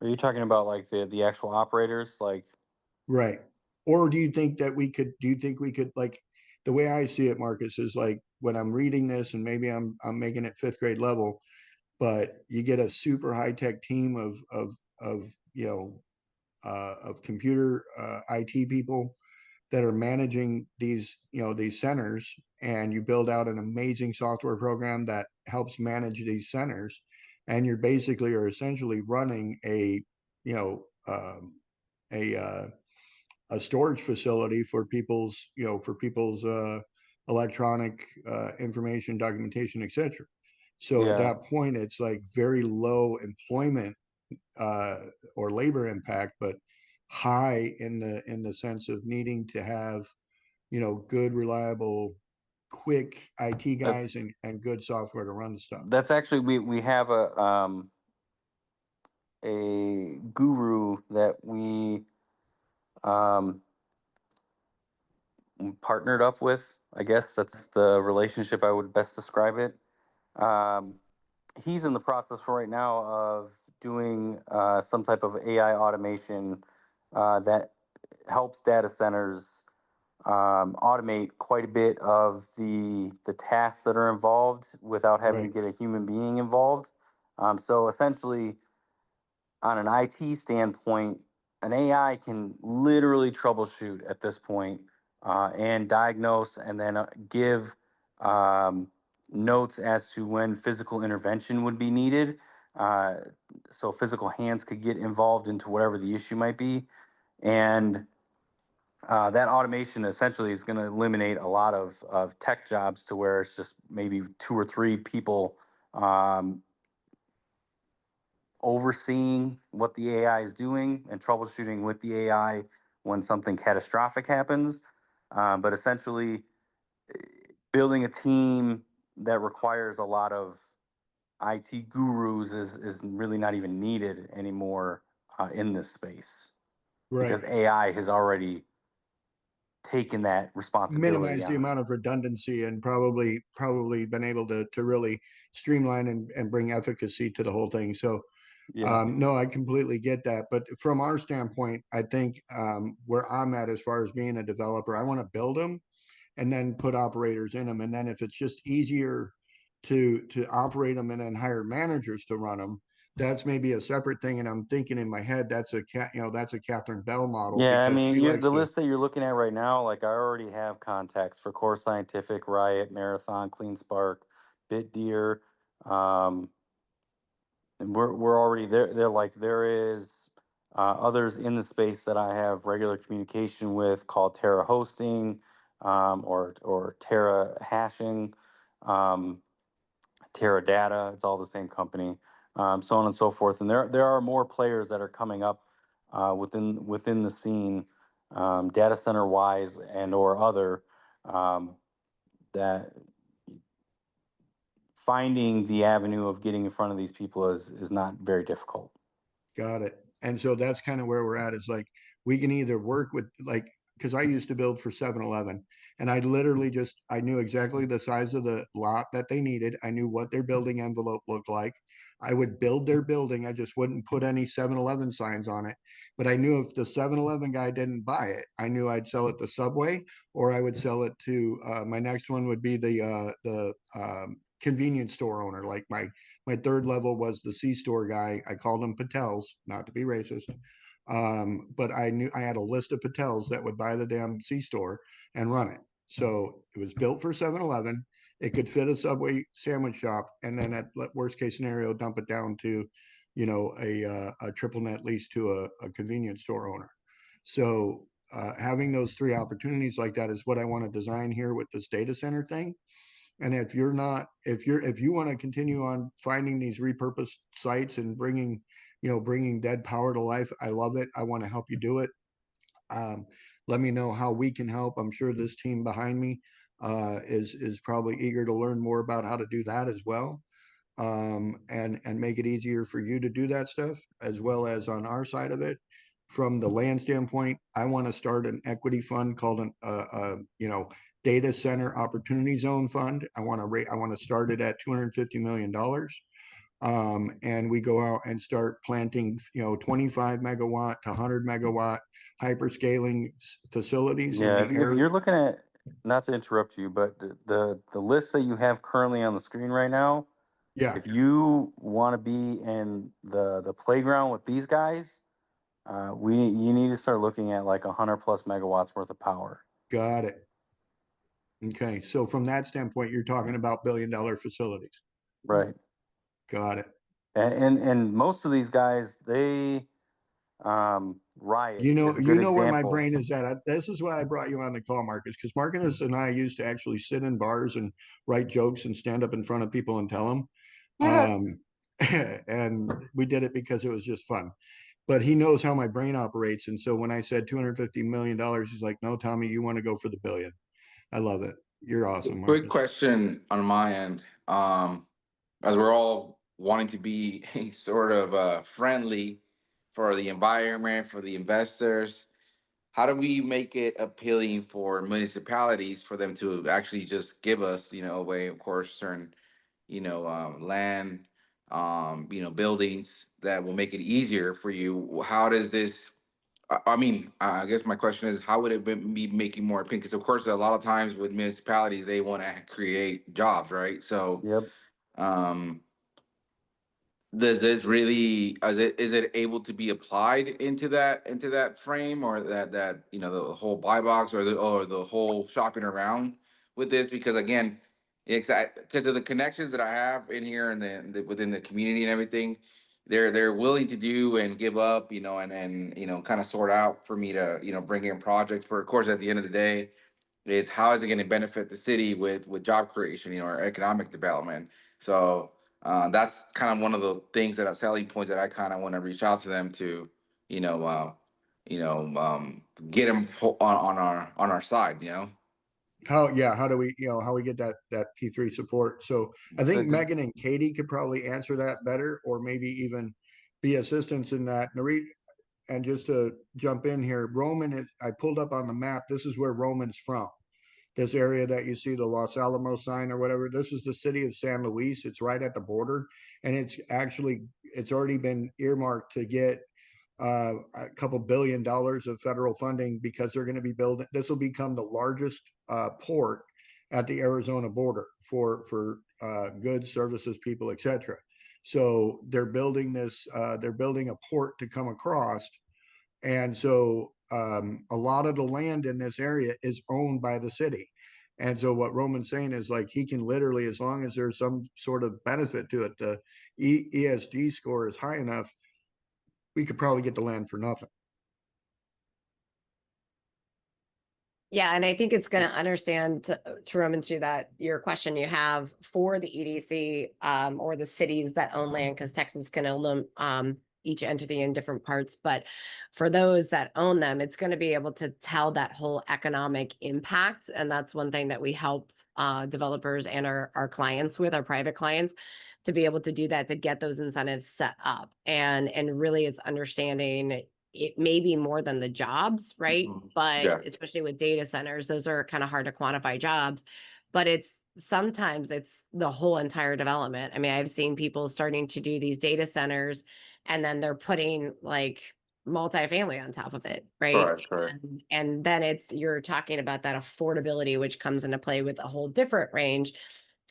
Are you talking about like the actual operators? Like, Right. Or do you think we could, like, the way I see it, Marcus, is like when I'm reading this and maybe I'm making it 5th grade level, but you get a super high tech team of of computer IT people that are managing these centers, and you build out an amazing software program that helps manage these centers, and you're basically or essentially running you know a a storage facility for people's electronic information, documentation, etc. So at yeah, that point, it's like very low employment uh, or labor impact, but high in the sense of needing to have good, reliable, quick IT that's guys and good software to run the stuff. that's actually we have a guru that we um partnered up with. I guess that's the relationship I would best describe it. Um, he's in the process for right now of doing some type of AI automation that helps data centers automate quite a bit of the tasks that are involved without having to Right, get a human being involved. So essentially, on an IT standpoint, an AI can literally troubleshoot at this point and diagnose and then give um, notes as to when physical intervention would be needed. Uh, so physical hands could get involved into whatever the issue might be. And that automation essentially is going to eliminate a lot of tech jobs to where it's just maybe 2 or 3 people um, overseeing what the AI is doing and troubleshooting with the AI when something catastrophic happens. But essentially, building a team that requires a lot of IT gurus is really not even needed anymore in this space right. because AI has already taken that responsibility Minimize the on. amount of redundancy and probably been able to really streamline and bring efficacy to the whole thing. So Yeah. no, I completely get that. But from our standpoint, I think where I'm at as far as being a developer, I want to build them and then put operators in them. And then if it's just easier to operate them and then hire managers to run them, that's maybe a separate thing. And I'm thinking in my head, that's a Catherine Bell model Yeah, I because mean, she likes the to. list that you're looking at right now, like I already have contacts for Core Scientific, Riot, Marathon, Clean Spark, BitDeer. Um, and we're already there. They're like there is others in the space that I have regular communication with called Terra Hosting, or Terra Hashing, um, Terra Data. It's all the same company, so on and so forth. And there are more players that are coming up within the scene, data center wise and or other, um, that finding the avenue of getting in front of these people is not very difficult. Got it. And so that's kind of where we're at is like we can either work with like because I used to build for 7-Eleven and I literally I knew exactly the size of the lot that they needed. I knew what their building envelope looked like. I would build their building. I just wouldn't put any 7-Eleven signs on it. But I knew if the 7-Eleven guy didn't buy it, I knew I'd sell it to Subway or I would sell it to my next one would be the convenience store owner. Like my third level was the C-store guy. I called him Patels, not to be racist. But I knew I had a list of Patels that would buy the damn C-store and run it. So it was built for 7-Eleven. It could fit a Subway sandwich shop, and then at worst case scenario, dump it down to, a triple net lease to a convenience store owner. So having those three opportunities like that is what I want to design here with this data center thing. And if you want to continue on finding these repurposed sites and bringing dead power to life, I love it. I want to help you do it. Let me know how we can help. I'm sure this team behind me is probably eager to learn more about how to do that as well, and make it easier for you to do that stuff, as well as on our side of it. From the land standpoint, I want to start an equity fund called data center opportunity zone fund. I want to start it at $250 million. And we go out and start planting, 25 megawatt to 100 megawatt hyperscaling facilities in Yeah, the if area. you're looking at, not to interrupt you, but the list that you have currently on the screen right now, Yeah, if you want to be in the playground with these guys, you need to start looking at like 100+ megawatts worth of power. got it. Okay, so from that standpoint, you're talking about billion-dollar facilities. Right. Got it. And most of these guys, they Riot is a good You know where my example. brain is at. This is why I brought you on the call, Marcus, because Marcus and I used to actually sit in bars and write jokes and stand up in front of people and tell them. Yes. And we did it because it was just fun. But he knows how my brain operates. And so when I said $250 million, he's like, no, Tommy, you want to go for the billion. I love it. You're awesome, Quick Marcus. question on my end. As we're all wanting to be sort of friendly for the environment, for the investors, how do we make it appealing for municipalities for them to actually just give us, away, of course, certain, land, buildings that will make it easier for you? How does this? I mean, I guess my question is, how would it be making more appealing? Because of course, a lot of times with municipalities, they want to create jobs, right? So, Yep. um, does this really is it able to be applied into that frame, or that the whole buy box, or the whole shopping around with this? Because again, because of the connections that I have in here and within the community and everything, they're willing to do and give up, and kind of sort out for me to bring in projects. For of course, at the end of the day, is how is it going to benefit the city with job creation, or economic development. So that's kind of one of the things that are selling points that I kind of want to reach out to them to, you know, uh, you know, get them on our side. How do we, how we get that P3 support? So I think The- Megan and Katie could probably answer that better, or maybe even be assistants in that. And just to jump in here, Roman is, I pulled up on the map. This is where Roman's from. This area that you see, the Los Alamos sign or whatever, this is the city of San Luis. It's right at the border. And it's already been earmarked to get a couple $1 billion of federal funding, because they're going to be building, this will become the largest port at the Arizona border for goods, services, people, etc. So they're building a port to come across. And so a lot of the land in this area is owned by the city. And so what Roman's saying is, like, he can literally, as long as there's some sort of benefit to it, the ESG score is high enough, we could probably get the land for nothing. Yeah, and I think it's going to understand to run into that your question you have for the EDC or the cities that own land, because Texas can own them, each entity in different parts. But for those that own them, it's going to be able to tell that whole economic impact, and that's one thing that we help developers and our clients with, our private clients, to be able to do that, to get those incentives set up, and really it's understanding. It may be more than the jobs, right? But Yeah. especially with data centers, those are kind of hard to quantify jobs, but sometimes it's the whole entire development. I mean, I've seen people starting to do these data centers and then they're putting like multifamily on top of it, right? Correct. Correct. And then you're talking about that affordability, which comes into play with a whole different range.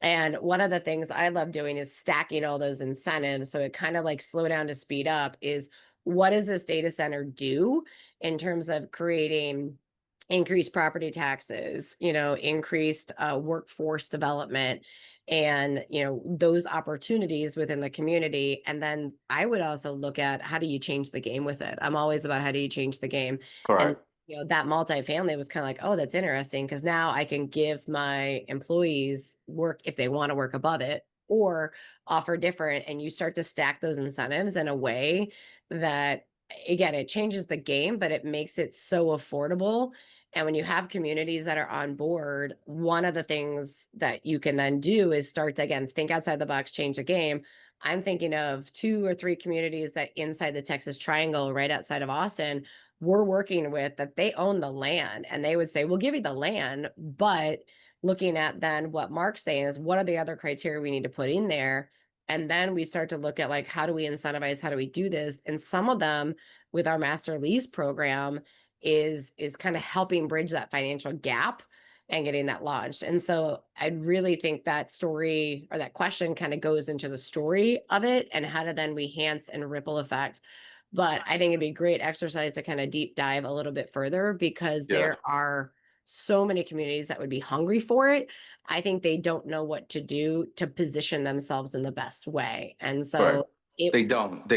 And one of the things I love doing is stacking all those incentives. So it kind of like slow down to speed up is, what does this data center do in terms of creating increased property taxes, you know, increased workforce development, and you know those opportunities within the community. And then I would also look at how do you change the game with it. I'm always about how do you change the game. And Correct. you know that multifamily was kind of like, oh, that's interesting because now I can give my employees work if they want to work above it or offer different, and you start to stack those incentives in a way that, again, it changes the game, but it makes it so affordable. And when you have communities that are on board, one of the things that you can then do is start to, again, think outside the box, change the game. I'm thinking of 2 or 3 communities that inside the Texas Triangle, right outside of Austin, we're working with, that they own the land, and they would say, we'll give you the land, but looking at then what Mark's saying is, what are the other criteria we need to put in there? And then we start to look at like, how do we incentivize? How do we do this? And some of them with our master lease program is kind of helping bridge that financial gap and getting that launched. And so I really think that story or that question kind of goes into the story of it and how to then enhance and ripple effect. But I think it'd be a great exercise to kind of deep dive a little bit further because Yeah. there are so many communities that would be hungry for it. I think they don't know what to do to position themselves in the best way. And Correct. so it, They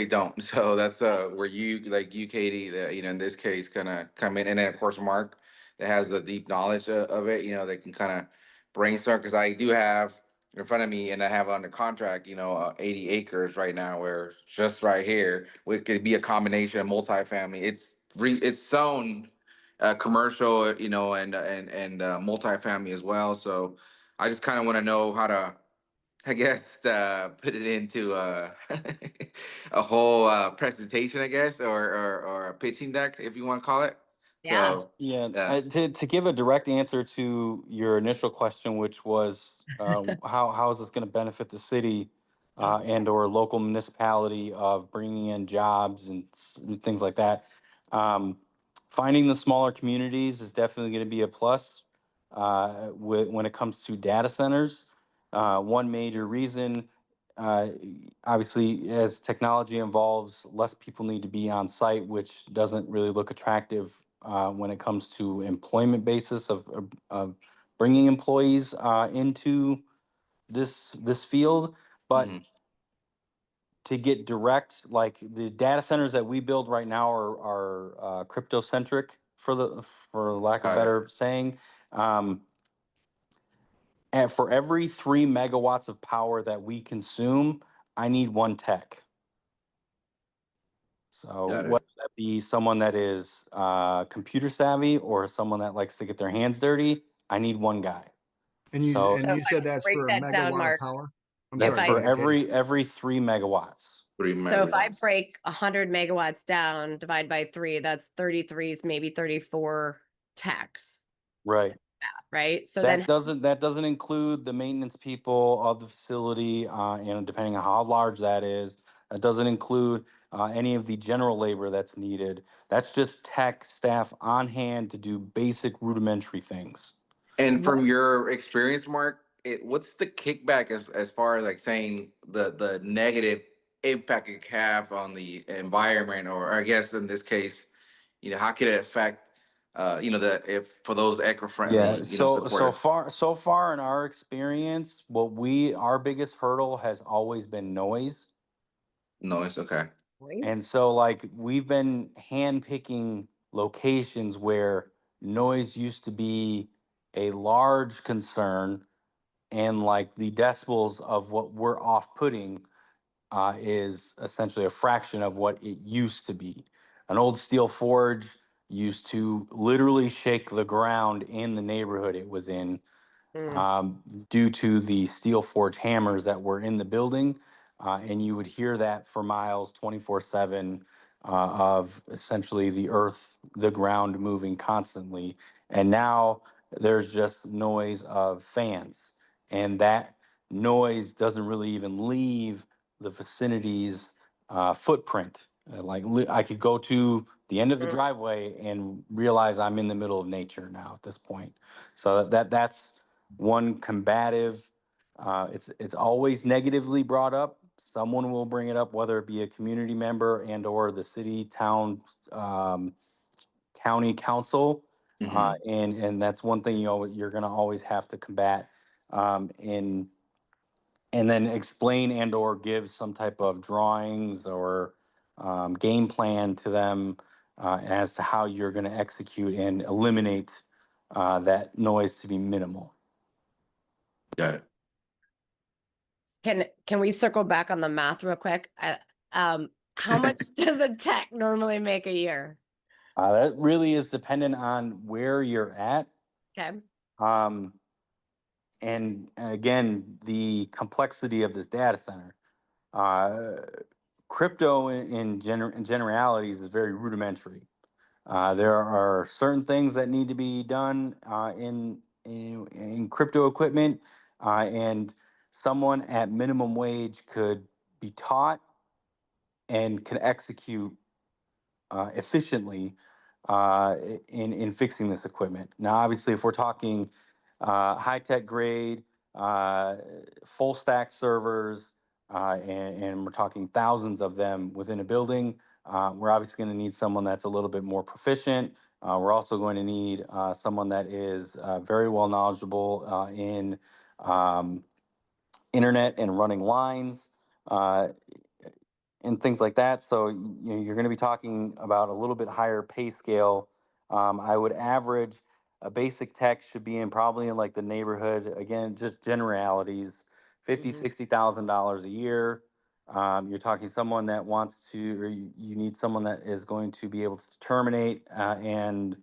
don't. So that's where you, like you, Katie, you know, in this case, gonna come in, and then of course Mark, that has the deep knowledge of it. You know, they can kind of brainstorm, because I do have in front of me, and I have under contract, you know, 80 acres right now, where just right here, it could be a combination of multifamily. It's zone commercial, you know, and multifamily as well. So I just kind of want to know how to, I guess, put it into a whole presentation, I guess, or a pitching deck, if you want to call it. yeah. So, Yeah, yeah, to give a direct answer to your initial question, which was how is this going to benefit the city and or local municipality of bringing in jobs and, and things like that. Um, Finding the smaller communities is definitely going to be a plus when it comes to data centers. One major reason, uh, obviously, as technology evolves, less people need to be on site, which doesn't really look attractive when it comes to employment basis of bringing employees into this field. But hmm, to get direct, like the data centers that we build right now are crypto centric, for lack of got it, better saying. Um, and for every 3 megawatts of power that we consume, I need one tech. So got it. whether that be someone that is computer savvy or someone that likes to get their hands dirty, I need one guy. And So So if you I said that's break for a that down, megawatt of Mark, power? I'm if that's sorry, go I for ahead, Katie. every 3 megawatts. Three so if I megawatts. break 100 megawatts down, divide by 3, that's 33, maybe 34 techs, Right. right? So then, That doesn't include the maintenance people of the facility, and depending on how large that is, that doesn't include any of the general labor that's needed. That's just tech staff on hand to do basic rudimentary things. And what, from your experience, Mark, what's the kickback as far as like saying the negative impact it can have on the environment, or I guess in this case, you know, how could it affect, you know, the if for those eco-friendly, Yeah, you know, supporters? so far in our experience, our biggest hurdle has always been noise. No, it's okay. noise? And so, like, we've been handpicking locations where noise used to be a large concern, and like the decibels of what we're off putting is essentially a fraction of what it used to be. An old steel forge used to literally shake the ground in the neighborhood it was in, Mm, due to the steel forge hammers that were in the building. And you would hear that for miles 24/7 of essentially the earth, the ground moving constantly. And now there's just noise of fans. And that noise doesn't really even leave the vicinity's footprint. I could go to the end of the mm, driveway and realize I'm in the middle of nature now at this point. So that's one combative. It's always negatively brought up. Someone will bring it up, whether it be a community member and or the city, town, county council. And that's one thing you're going to always have to combat. In and then explain and or give some type of drawings or game plan to them as to how you're going to execute and eliminate that noise to be minimal. Got it. Can we circle back on the math real quick? How much does a tech normally make a year? That really is dependent on where you're at. Okay. And again, the complexity of this data center. Crypto in generalities is very rudimentary. There are certain things that need to be done in crypto equipment, and someone at minimum wage could be taught and can execute efficiently in fixing this equipment. Now, obviously, if we're talking high tech grade, uh, full stack servers, and we're talking thousands of them within a building, we're obviously going to need someone that's a little bit more proficient. We're also going to need someone that is very well knowledgeable in um, internet and running lines. And things like that. So you're going to be talking about a little bit higher pay scale. I would average a basic tech should be in probably in like the neighborhood, again, just generalities, fifty, Mhm. $60,000 a year. You're talking someone that wants to, or you need someone that is going to be able to terminate and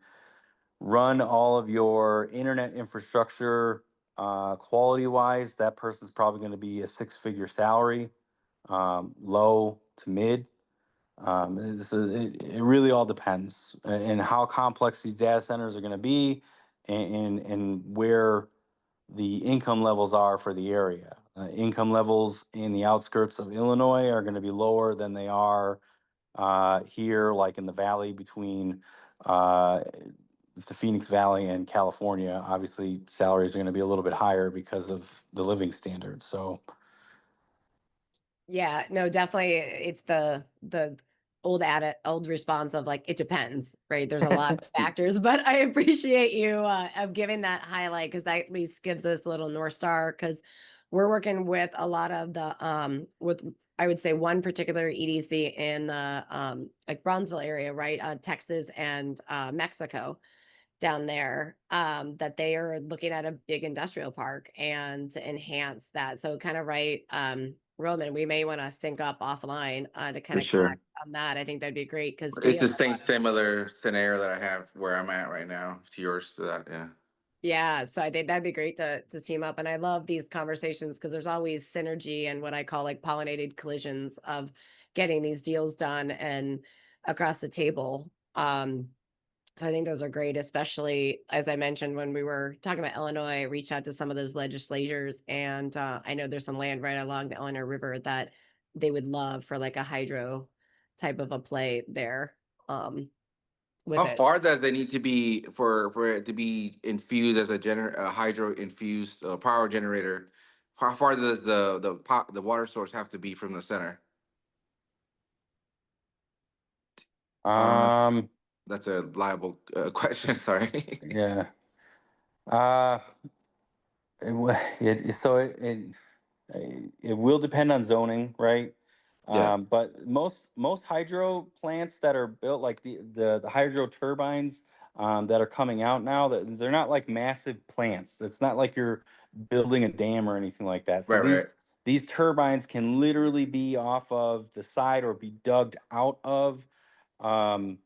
run all of your internet infrastructure quality wise. That person's probably going to be a six-figure salary, low to mid. It really all depends and how complex these data centers are going to be, and where the income levels are for the area. Income levels in the outskirts of Illinois are going to be lower than they are here, like in the valley between the Phoenix Valley and California. Obviously, salaries are going to be a little bit higher because of the living standards. So, Yeah, no, definitely it's the old response of like it depends, right? There's a lot of factors, but I appreciate you of giving that highlight because that at least gives us a little North Star because we're working with a lot of the with I would say one particular EDC in the like Bronzeville area, right? Texas and Mexico down there that they are looking at a big industrial park and to enhance that. So kind of right, Roman, we may want to sync up offline to kind For of sure. connect on that. I think that'd be great because we It's have the a same lot of, similar scenario that I have where I'm at right now to yours to that. Yeah. yeah. So I think that'd be great to team up. And I love these conversations because there's always synergy and what I call like pollinated collisions of getting these deals done and across the table. So I think those are great, especially as I mentioned when we were talking about Illinois, I reached out to some of those legislatures and I know there's some land right along the Illinois River that they would love for like a hydro type of a play there with How it. far does they need to be for it to be infused as a hydro infused power generator? How far does the water source have to be from the center? I don't know if um, that's a liable question. Sorry. yeah. Uh, it will depend on zoning, right? Yeah. But most hydro plants that are built, like the hydro turbines that are coming out now, that they're not like massive plants. It's not like you're building a dam or anything like that. So Right. Right. these turbines can literally be off of the side or be dug out of um,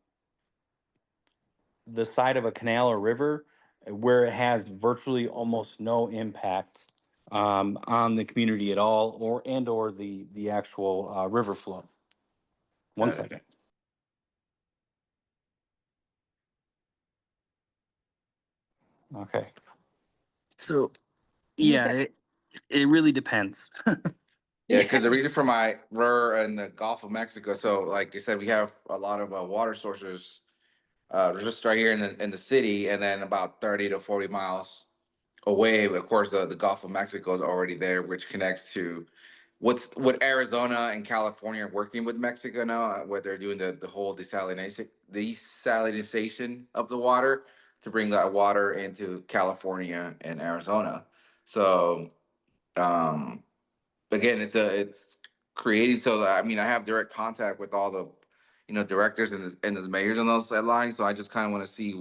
the side of a canal or river, where it has virtually almost no impact on the community at all, or the actual river flow. One Got it. second. Okay. So You yeah, said, it really depends. Yeah, yeah, because the reason for my ReRun in the Gulf of Mexico, so like you said, we have a lot of water sources just right here in the city, and then about 30 to 40 miles away. Of course, the Gulf of Mexico is already there, which connects to what Arizona and California are working with Mexico now, where they're doing the whole desalination of the water. to bring that water into California and Arizona. So again, it's creating so that, I mean, I have direct contact with all the, you know, directors and the mayors on those lines. So I just kind of want to see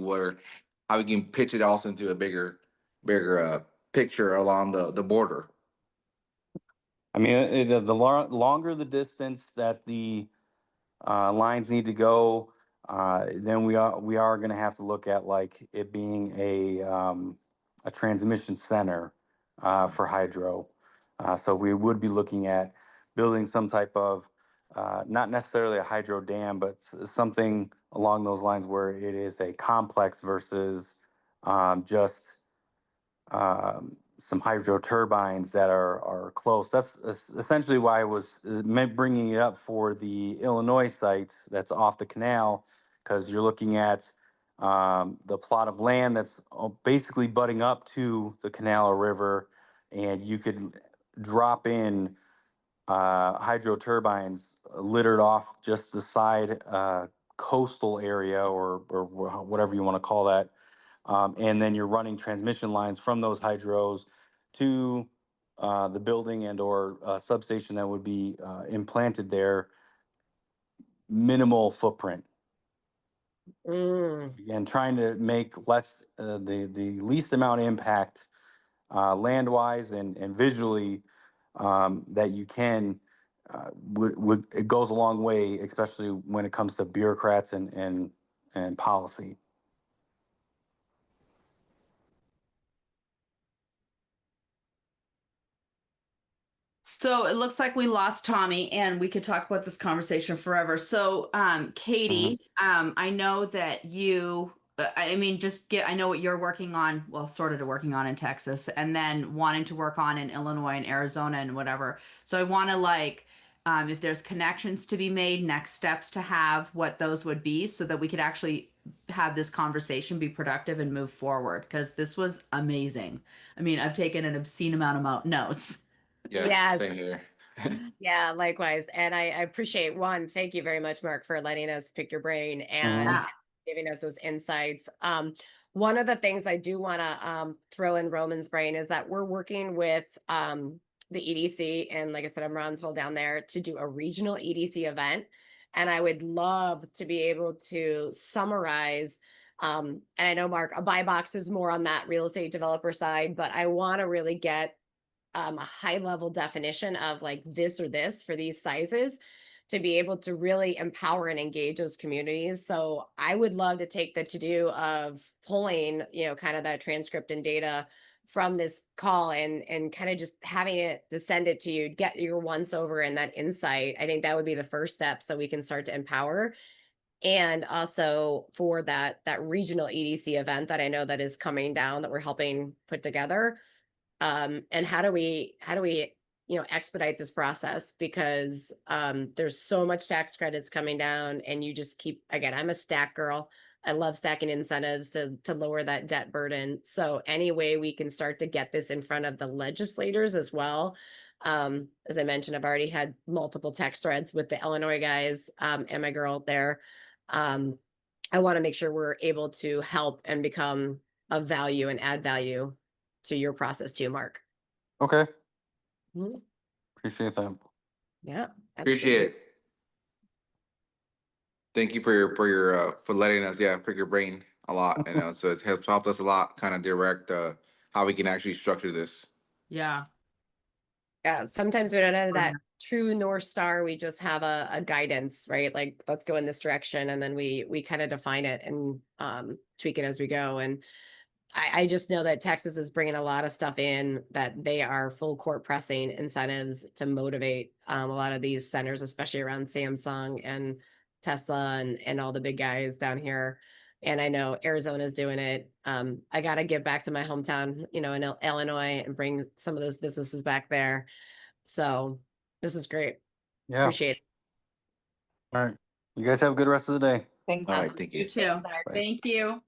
how we can pitch it also into a bigger picture along the border. I mean, the longer the distance that the lines need to go, then we are going to have to look at like it being a transmission center for hydro. So we would be looking at building some type of not necessarily a hydro dam, but something along those lines where it is a complex versus just some hydro turbines that are close. That's essentially why I was bringing it up for the Illinois site that's off the canal, because you're looking at the plot of land that's basically butting up to the canal or river, and you could drop in hydro turbines littered off just the side coastal area or whatever you want to call that. And then you're running transmission lines from those hydros to the building and or substation that would be implanted there. Minimal footprint. Again, trying to make less the least amount of impact land wise and visually that you can. It goes a long way, especially when it comes to bureaucrats and policy. So it looks like we lost Tommy, and we could talk about this conversation forever. So, Katie, I know that you, I mean, I know what you're working on, well, sort of working on in Texas, and then wanting to work on in Illinois and Arizona and whatever. So I want to if there's connections to be made, next steps to have, what those would be, so that we could actually have this conversation be productive and move forward. Because this was amazing. I mean, I've taken an obscene amount of notes. Yeah, Yes. same here. Yeah, likewise. And I appreciate, one, thank you very much, Mark, for letting us pick your brain and Yeah. giving us those insights. One of the things I do want to throw in Roman's brain is that we're working with the EDC, and like I said, I'm Bronzeville down there, to do a regional EDC event. And I would love to be able to summarize, and I know, Mark, a buy box is more on that real estate developer side, but I want to really get a high level definition of like this or this for these sizes to be able to really empower and engage those communities. So I would love to take the to-do of pulling, kind of that transcript and data from this call and kind of just having it to send it to you, get your once over and that insight. I think that would be the first step, so we can start to empower. And also for that regional EDC event that I know that is coming down, that we're helping put together. And how do we expedite this process, because there's so much tax credits coming down, and you just keep, again, I'm a stack girl. I love stacking incentives to lower that debt burden. So any way we can start to get this in front of the legislators as well. As I mentioned, I've already had multiple text threads with the Illinois guys and my girl there. I want to make sure we're able to help and become of value and add value to your process too, Mark. Okay. Mhm. Appreciate that. Yeah. Appreciate it. Thank you for letting us pick your brain a lot, and so it's helped us a lot, kind of direct how we can actually structure this. Yeah. Yeah. Sometimes we don't have that true North Star. We just have a guidance, right? Like, let's go in this direction. And then we kind of define it and tweak it as we go. And I just know that Texas is bringing a lot of stuff in, that they are full court pressing incentives to motivate a lot of these centers, especially around Samsung and Tesla and all the big guys down here. And I know Arizona's doing it. I got to give back to my hometown, in Illinois, and bring some of those businesses back there. So this is great. Yeah. Appreciate it. All right. You guys have a good rest of the day. Thank All you. right, thank you. You too. Thanks, Mark. Thank you.